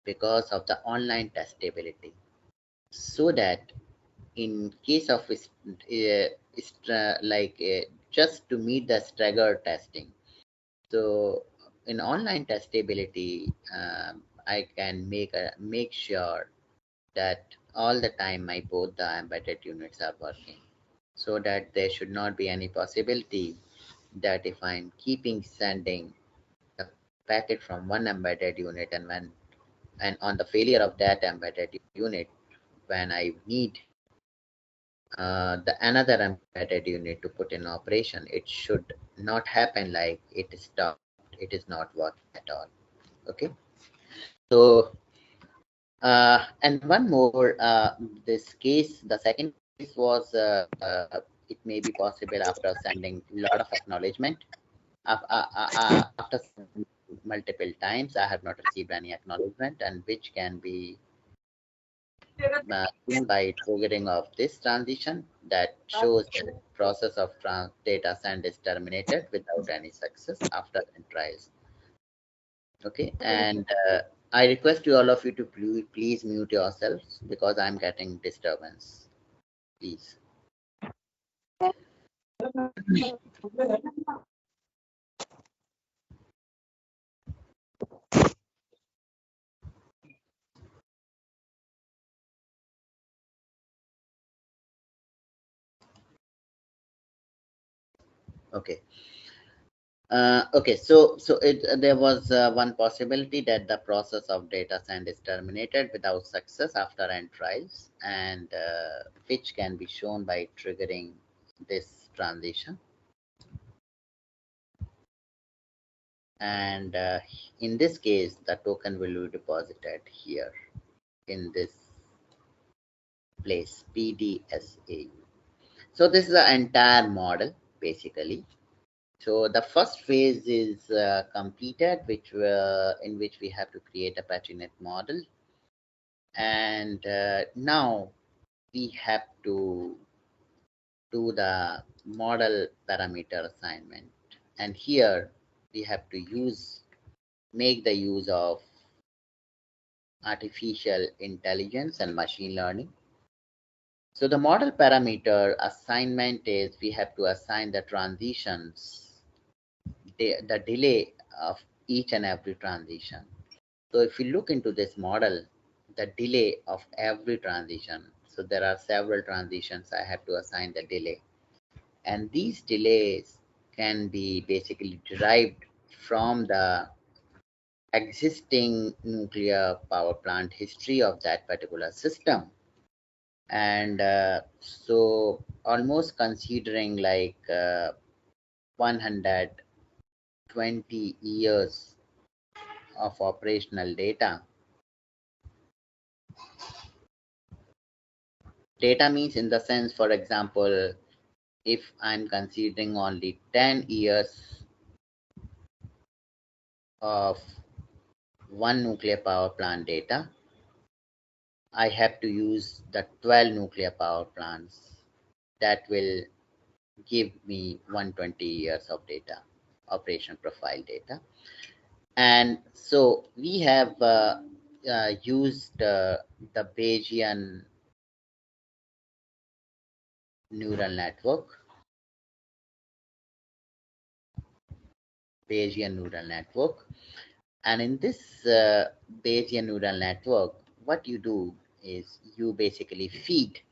Because of the online testability, so that in case of just to meet the stagger testing. So in online testability, I can make sure that all the time both the embedded units are working, so that there should not be any possibility that if I'm keeping sending the packet from one embedded unit, and on the failure of that embedded unit, when I need the another embedded unit to put in operation, it should not happen like it is stopped, it is not working at all. Okay, so and one more, this case, the second case was it may be possible after sending a lot of acknowledgement. After multiple times, I have not received any acknowledgement, and which can be by triggering of this transition that shows the process of data send is terminated without any success after tries. Okay, and I request you all of you to please mute yourselves, because I'm getting disturbance. Please. Okay. Okay, so there was one possibility that the process of data science is terminated without success after n trials, and which can be shown by triggering this transition. And in this case, the token will be deposited here in this place, PDSAU. So this is the entire model basically. So the first phase is completed, in which we have to create a PatriNet model, and now we have to do the model parameter assignment, and here we have to make the use of artificial intelligence and machine learning. So the model parameter assignment is we have to assign the transitions, the delay of each and every transition. So if you look into this model, the delay of every transition, so there are several transitions I have to assign the delay. And these delays can be basically derived from the existing nuclear power plant history of that particular system. And so almost considering like 120 years of operational data. Data means in the sense, for example, if I'm considering only 10 years of one nuclear power plant data, I have to use the 12 nuclear power plants. That will give me 120 years of data, operation profile data. And so we have used the Bayesian neural network. And in this Bayesian neural network, what you do is you basically feed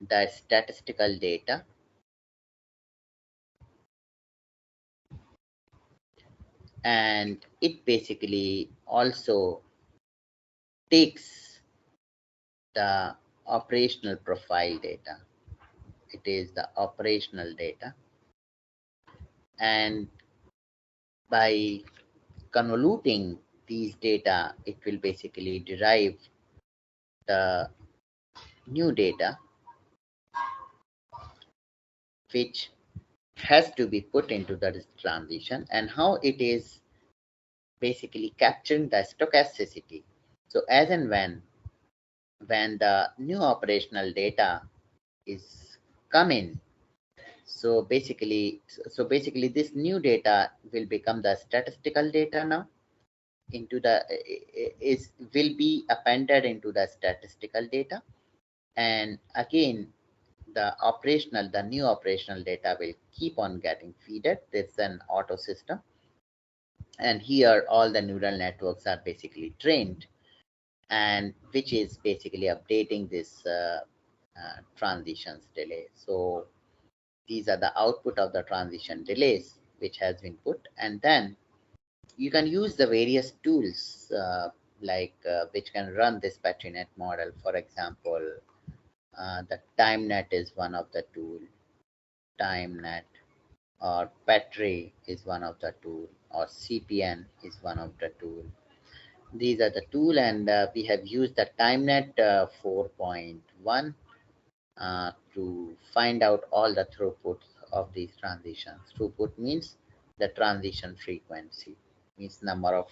the statistical data and it basically also takes the operational profile data. It is the operational data, and by convoluting these data, it will basically derive the new data which has to be put into the transition, and how it is basically capturing the stochasticity. So as and when the new operational data is coming, so basically this new data will become the statistical data now into the will be appended into the statistical data, and again the new operational data will keep on getting fed. It's an auto system, and here all the neural networks are basically trained, and which is basically updating this transitions delay. So these are the output of the transition delays which has been put, and then you can use the various tools which can run this PatriNet model. For example, the TimeNet is one of the tool. TimeNet or Petri is one of the tool, or CPN is one of the tool. These are the tool, and we have used the TimeNet 4.1 to find out all the throughputs of these transitions. Throughput means the transition frequency, means number of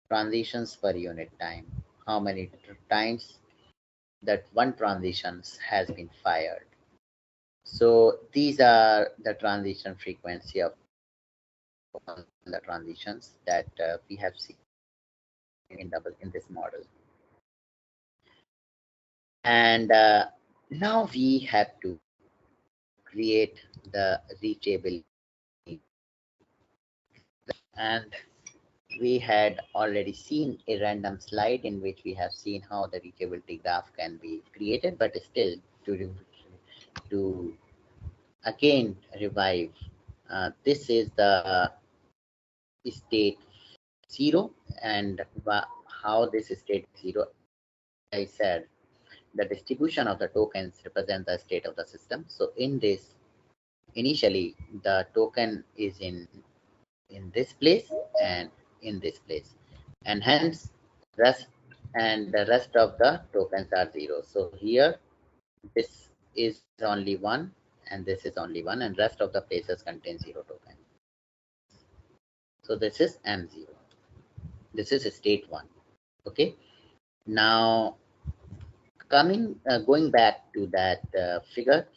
transitions per unit time, how many times that one transition has been fired. So these are the transition frequency of the transitions that we have seen in this model. And now we have to create the reachability, and we had already seen a random slide in which we have seen how the reachability graph can be created, but still to again revive, this is the state 0, and how this state 0, I said, the distribution of the tokens represent the state of the system. So in this, initially the token is in this place and in this place, and hence the rest of the tokens are 0. So here this is only 1 and this is only 1, and rest of the places contain 0 token. So this is M0. This is state 1. Okay. Now going back to that figure,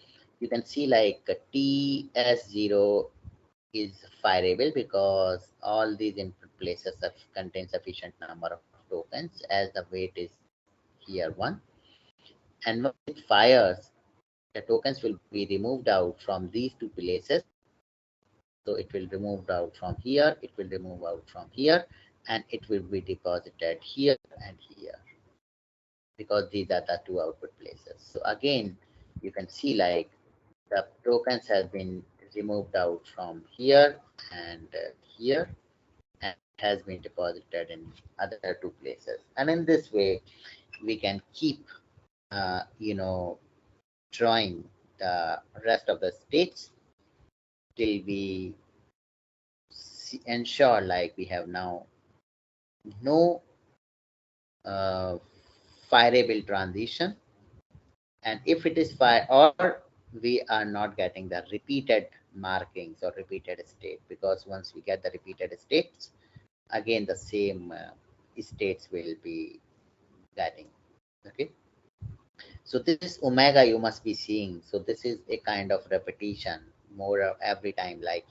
you can see like TS0 is fireable because all these input places contain sufficient number of tokens, as the weight is here 1. And when it fires, the tokens will be removed out from these two places. So it will remove out from here, it will remove out from here, and it will be deposited here and here, because these are the two output places. So again, you can see like the tokens have been removed out from here and here, and has been deposited in other two places. And in this way, we can keep, drawing the rest of the states till we ensure like we have now no fireable transition. And if it is fire, or we are not getting the repeated markings or repeated state, because once we get the repeated states, again the same states will be getting. Okay, so this omega you must be seeing. So this is a kind of repetition more every time, like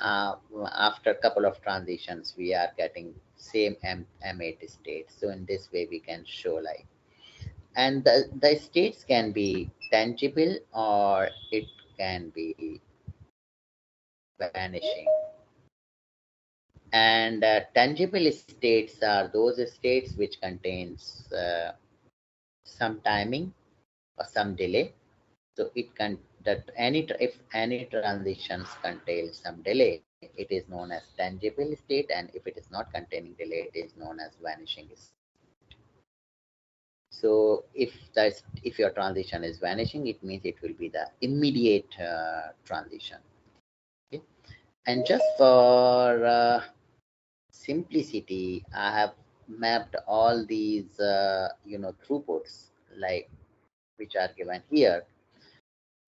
after a couple of transitions we are getting same M8 state. So in this way we can show like, and the states can be tangible or it can be vanishing. And tangible states are those states which contains some timing or some delay. So it can that if any transitions contain some delay, it is known as tangible state, and if it is not containing delay, it is known as vanishing state. So if your transition is vanishing, it means it will be the immediate transition. Okay? And just for simplicity, I have mapped all these throughputs like which are given here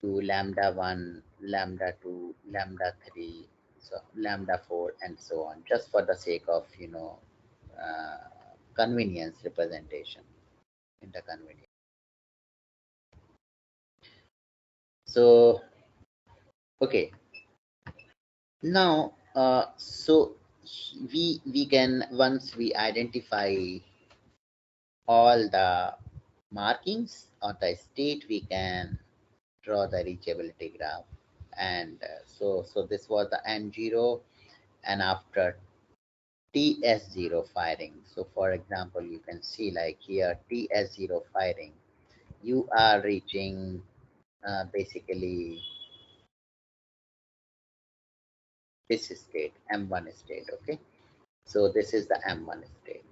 to lambda 1, lambda 2, lambda 3, so lambda 4, and so on, just for the sake of convenience representation in the convenience. So okay, now so we can, once we identify all the markings on the state, we can draw the reachability graph. And so this was the M0, and after TS0 firing. So for example, you can see like here TS0 firing, you are reaching basically this state, M1 state. Okay, so this is the M1 state.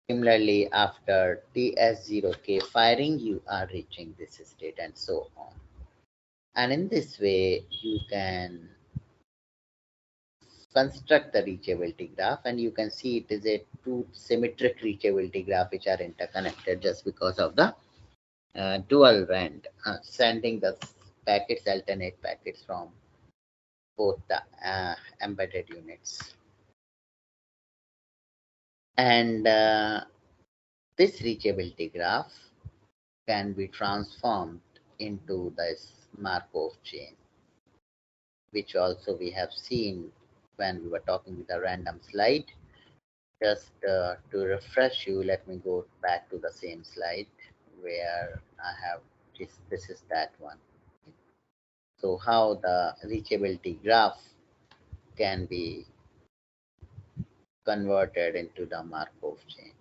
Similarly, after TS0K firing, you are reaching this state, and so on. And in this way, you can construct the reachability graph, and you can see it is a two symmetric reachability graph which are interconnected just because of the dual rand, sending the packets, alternate packets from both the embedded units. And this reachability graph can be transformed into this Markov chain, which also we have seen when we were talking with a random slide. Just to refresh you, let me go back to the same slide where I have this is that one. So how the reachability graph can be converted into the Markov chain.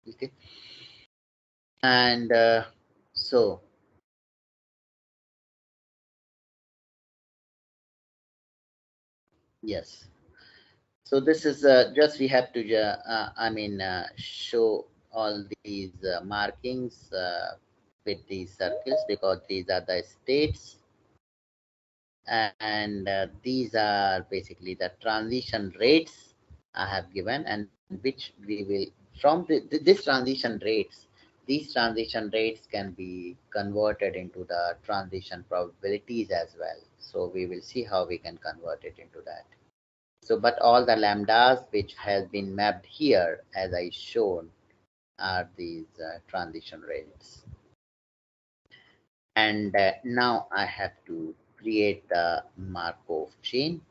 Okay. And so yes, so this is just we have to show all these markings with these circles, because these are the states, and these are basically the transition rates I have given, and which we will from this transition rates, these transition rates can be converted into the transition probabilities as well. So we will see how we can convert it into that. So, but all the lambdas which has been mapped here, as I showed, are these transition rates. And now I have to create the Markov chain.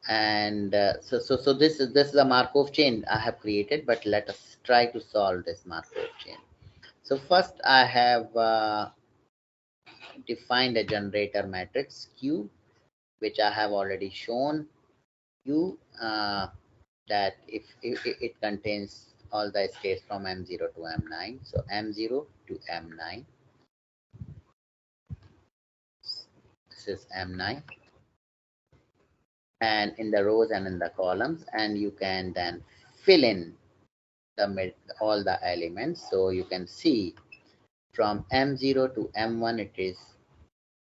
And so this is a Markov chain I have created, but let us try to solve this Markov chain. So first I have defined a generator matrix Q, which I have already shown you that if it contains all the states from M0 to M9. So M0 to M9, this is M9, and in the rows and in the columns, and you can then fill in all the elements. So you can see from M0 to M1 it is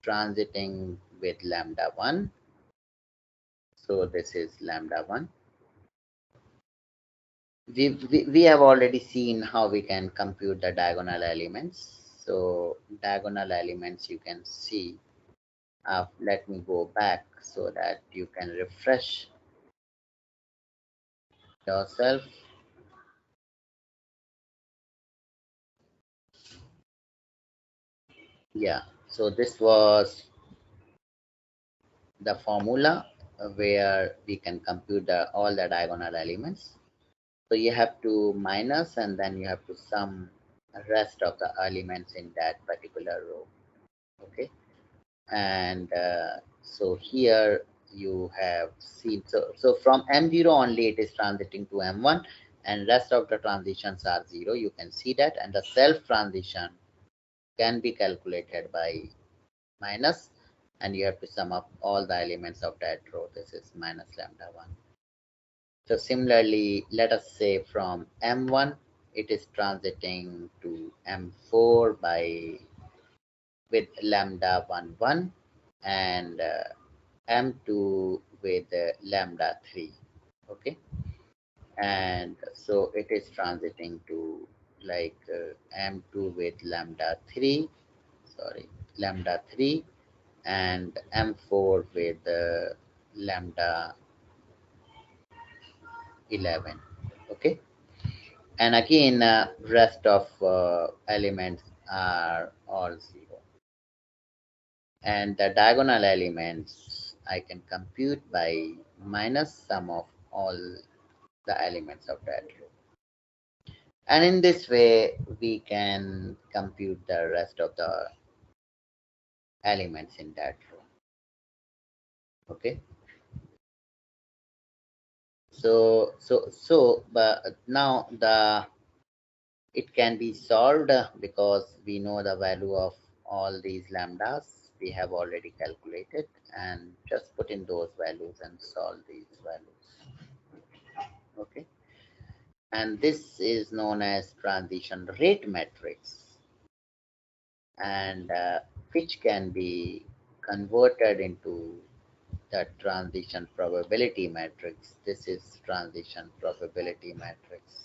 transiting with lambda 1. So this is lambda 1. We have already seen how we can compute the diagonal elements. So diagonal elements you can see. Let me go back so that you can refresh yourself. Yeah, so this was the formula where we can compute all the diagonal elements. So you have to minus, and then you have to sum the rest of the elements in that particular row. Okay, and so here you have seen, so from M0 only it is transiting to M1, and rest of the transitions are 0. You can see that, and the self transition can be calculated by minus, and you have to sum up all the elements of that row. This is minus lambda 1. So similarly, let us say from M1 it is transiting to M4 by with lambda 1 1, and M2 with lambda 3. Okay, and so it is transiting to like M2 with lambda 3, sorry, lambda 3, and M4 with lambda 11. Okay, and again rest of elements are all 0, and the diagonal elements I can compute by minus sum of all the elements of that row. And in this way, we can compute the rest of the elements in that row. Okay. But now it can be solved because we know the value of all these lambdas we have already calculated, and just put in those values and solve these values. Okay. And this is known as transition rate matrix, and which can be converted into the transition probability matrix. This is transition probability matrix.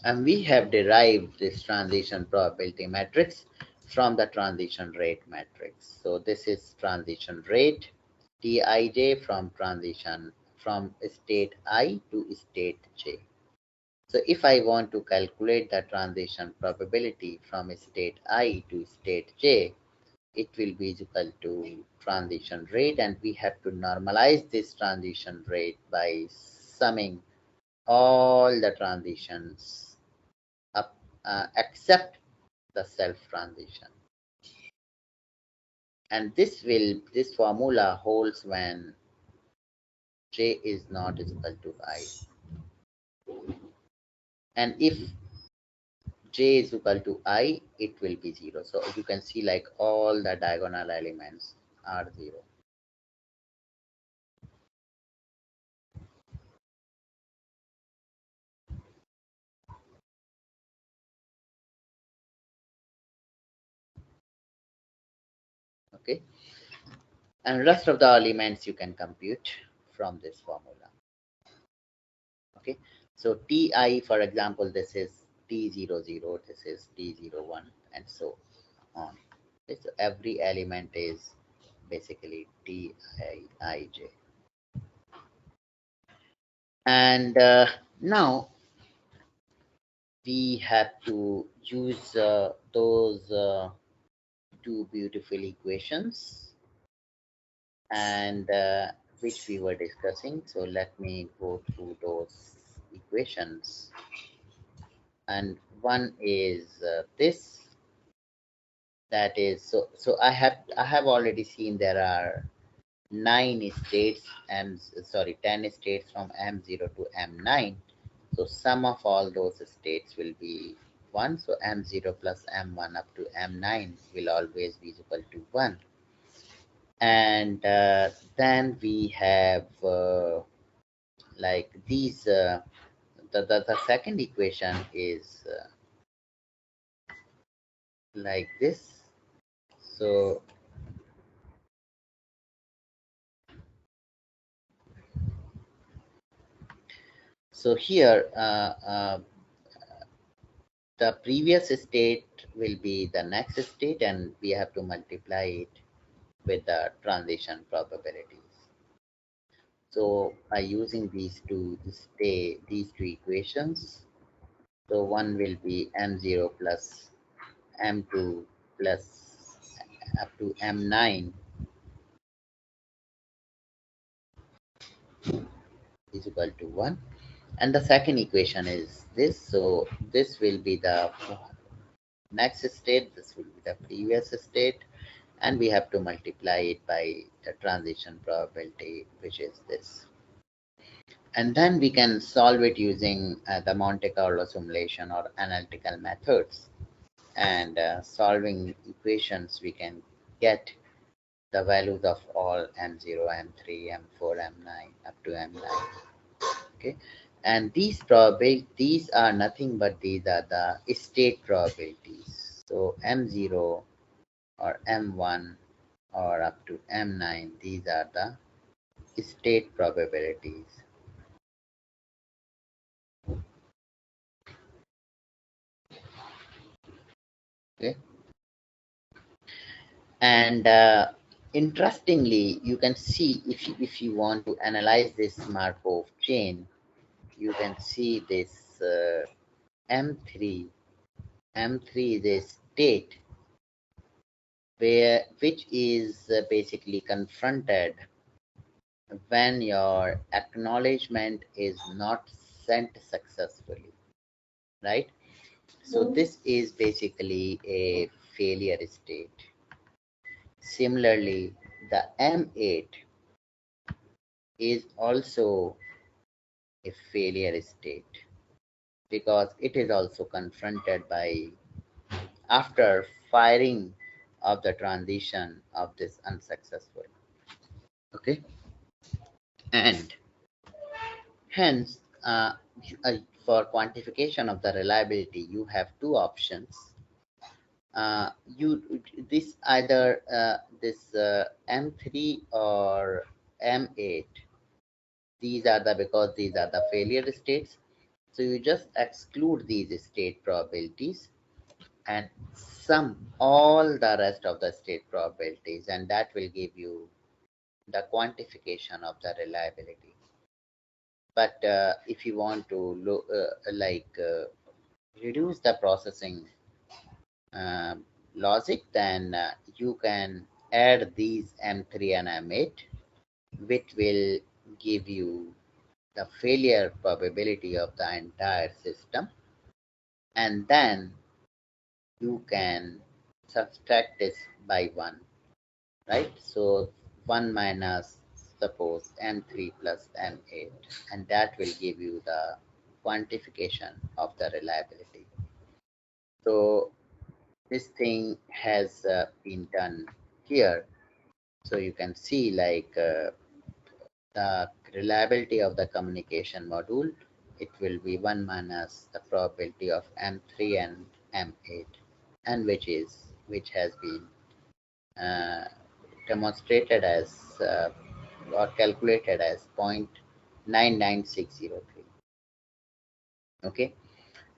And we have derived this transition probability matrix from the transition rate matrix. So this is transition rate, Tij, from state I to state j. So if I want to calculate the transition probability from state I to state j, it will be equal to transition rate, and we have to normalize this transition rate by summing all the transitions up except the self transition. And this formula holds when J is not equal to I. And if J is equal to I, it will be 0. So you can see like all the diagonal elements are 0. Okay. And rest of the elements you can compute from this formula. Okay. So Ti, for example, this is T00, this is T01, and so on. Okay, so every element is basically Tij. And now we have to use those two beautiful equations and which we were discussing. So let me go through those equations. And one is this, that is so I have already seen there are 9 states and 10 states from M0 to M9. So sum of all those states will be 1. So M0 plus M1 up to M9 will always be equal to 1. And then we have like these, the second equation is like this. So here the previous state will be the next state, and we have to multiply it with the transition probabilities. So by using these two equations, so one will be M0 plus M2 plus up to M9 is equal to 1. And the second equation is this. So this will be the next state, this will be the previous state, and we have to multiply it by the transition probability, which is this. And then we can solve it using the Monte Carlo simulation or analytical methods. And solving equations, we can get the values of all M0, M3, M4, M9 up to M9. Okay. And these probabilities are nothing but these are the state probabilities. So M0 or M1 or up to M9, these are the state probabilities. Okay. And interestingly, you can see if you want to analyze this Markov chain, you can see this M3. M3 is a state which is basically confronted when your acknowledgement is not sent successfully, right? So this is basically a failure state. Similarly, the M8 is also a failure state because it is also confronted by after firing of the transition of this unsuccessful. Okay, and hence for quantification of the reliability you have two options. You this either this M3 or M8, these are the failure states. So you just exclude these state probabilities and sum all the rest of the state probabilities, and that will give you the quantification of the reliability. But if you want to reduce the processing logic, then you can add these M3 and M8, which will give you the failure probability of the entire system. And then you can subtract this by 1, right? So 1 minus, suppose, M3 plus M8, and that will give you the quantification of the reliability. So this thing has been done here. So you can see like the reliability of the communication module, it will be 1 minus the probability of M3 and M8, and which has been uh, demonstrated as or calculated as 0.99603. Okay,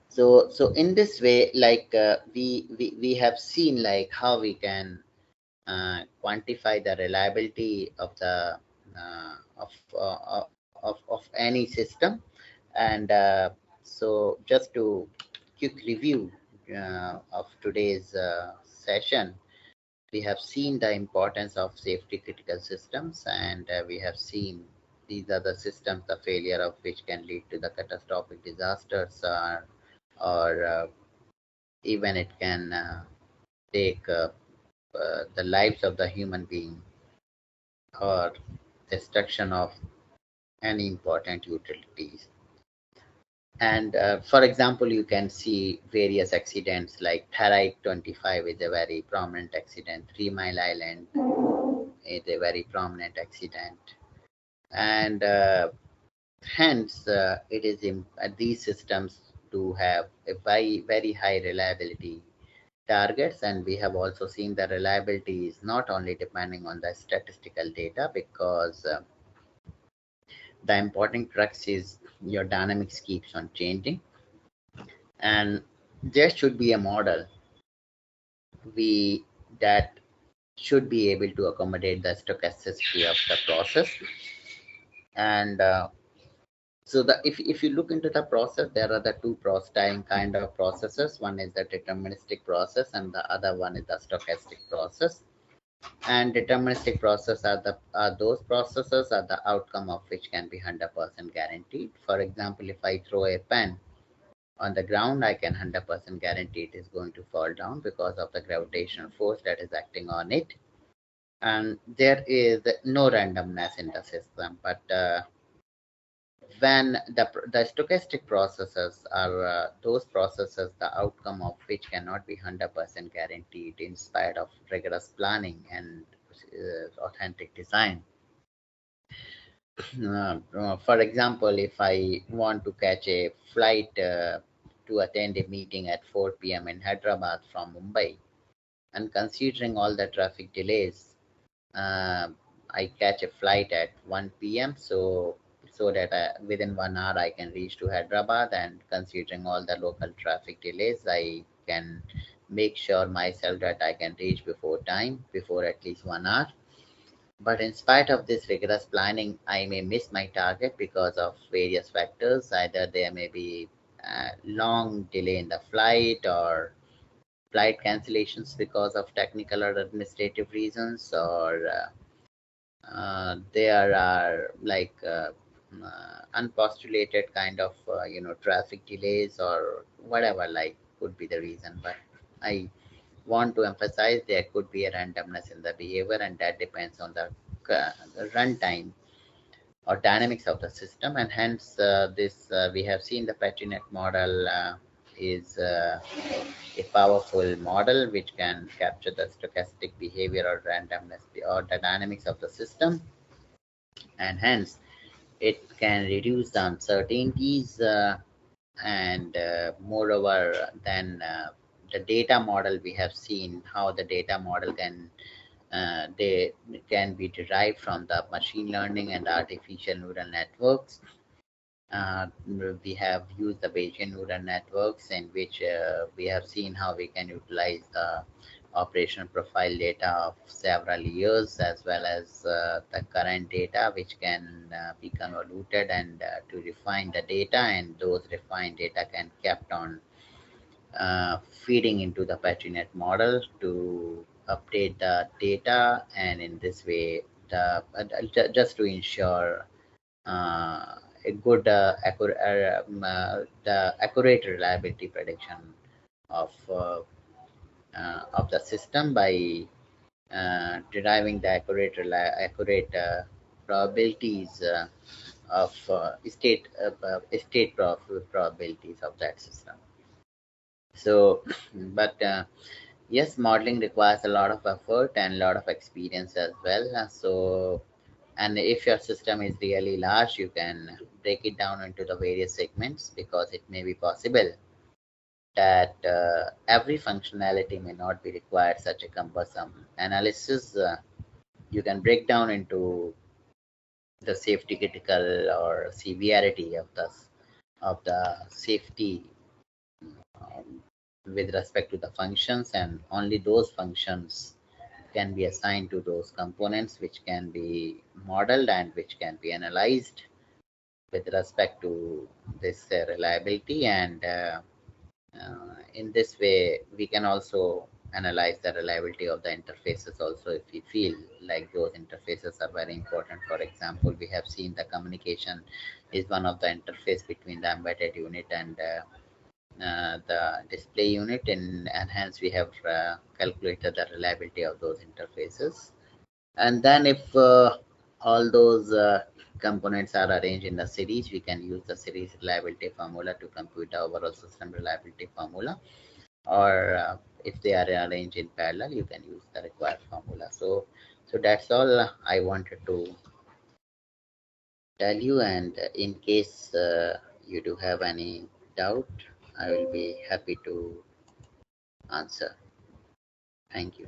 so in this way, like we have seen like how we can quantify the reliability of the of any system. And so just to quick review of today's session, we have seen the importance of safety critical systems, and we have seen these are the systems, the failure of which can lead to the catastrophic disasters, or even it can take the lives of the human being, or destruction of any important utilities. And for example, you can see various accidents like Tharite 25 is a very prominent accident, 3 Mile Island is a very prominent accident. And hence, it is these systems do have a very high reliability targets, and we have also seen the reliability is not only depending on the statistical data, because the important crux is your dynamics keeps on changing, and there should be a model we that should be able to accommodate the stochasticity of the process. And so if you look into the process, there are the two kind of processes. One is the deterministic process, and the other one is the stochastic process. And deterministic process are those processes are the outcome of which can be 100% guaranteed. For example, if I throw a pen on the ground, I can 100% guarantee it is going to fall down because of the gravitational force that is acting on it. And there is no randomness in the system. But when the stochastic processes are those processes, the outcome of which cannot be 100% guaranteed in spite of rigorous planning and authentic design. For example, if I want to catch a flight to attend a meeting at 4 p.m. in Hyderabad from Mumbai, and considering all the traffic delays, I catch a flight at 1 p.m. so that within 1 hour I can reach to Hyderabad, and considering all the local traffic delays, I can make sure myself that I can reach before time, before at least 1 hour. But in spite of this rigorous planning, I may miss my target because of various factors. Either there may be long delay in the flight, or flight cancellations because of technical or administrative reasons, or there are like unpostulated kind of traffic delays or whatever, like could be the reason. But I want to emphasize there could be a randomness in the behavior, and that depends on the runtime or dynamics of the system. And hence this we have seen the PetriNet model is a powerful model which can capture the stochastic behavior or randomness or the dynamics of the system, and hence it can reduce the uncertainties, and moreover then the data model, we have seen how the data model they can be derived from the machine learning and artificial neural networks. We have used the Bayesian neural networks, in which we have seen how we can utilize the operational profile data of several years, as well as the current data, which can be convoluted and to refine the data, and those refined data can kept on feeding into the PetriNet model to update the data, and in this way, just to ensure a good the accurate reliability prediction of of the system by deriving the accurate probabilities of state probabilities of that system. So, but yes, modeling requires a lot of effort and a lot of experience as well. So, and if your system is really large, you can break it down into the various segments, because it may be possible that every functionality may not be required such a cumbersome analysis. You can break down into the safety critical or severity of the safety with respect to the functions, and only those functions can be assigned to those components which can be modeled and which can be analyzed with respect to this reliability. And in this way, we can also analyze the reliability of the interfaces also, if we feel like those interfaces are very important. For example, we have seen the communication is one of the interface between the embedded unit and the display unit, and hence we have calculated the reliability of those interfaces. And then if all those components are arranged in the series, we can use the series reliability formula to compute the overall system reliability formula. Or if they are arranged in parallel, you can use the required formula. So that's all I wanted to tell you. And in case you do have any doubt, I will be happy to answer. Thank you.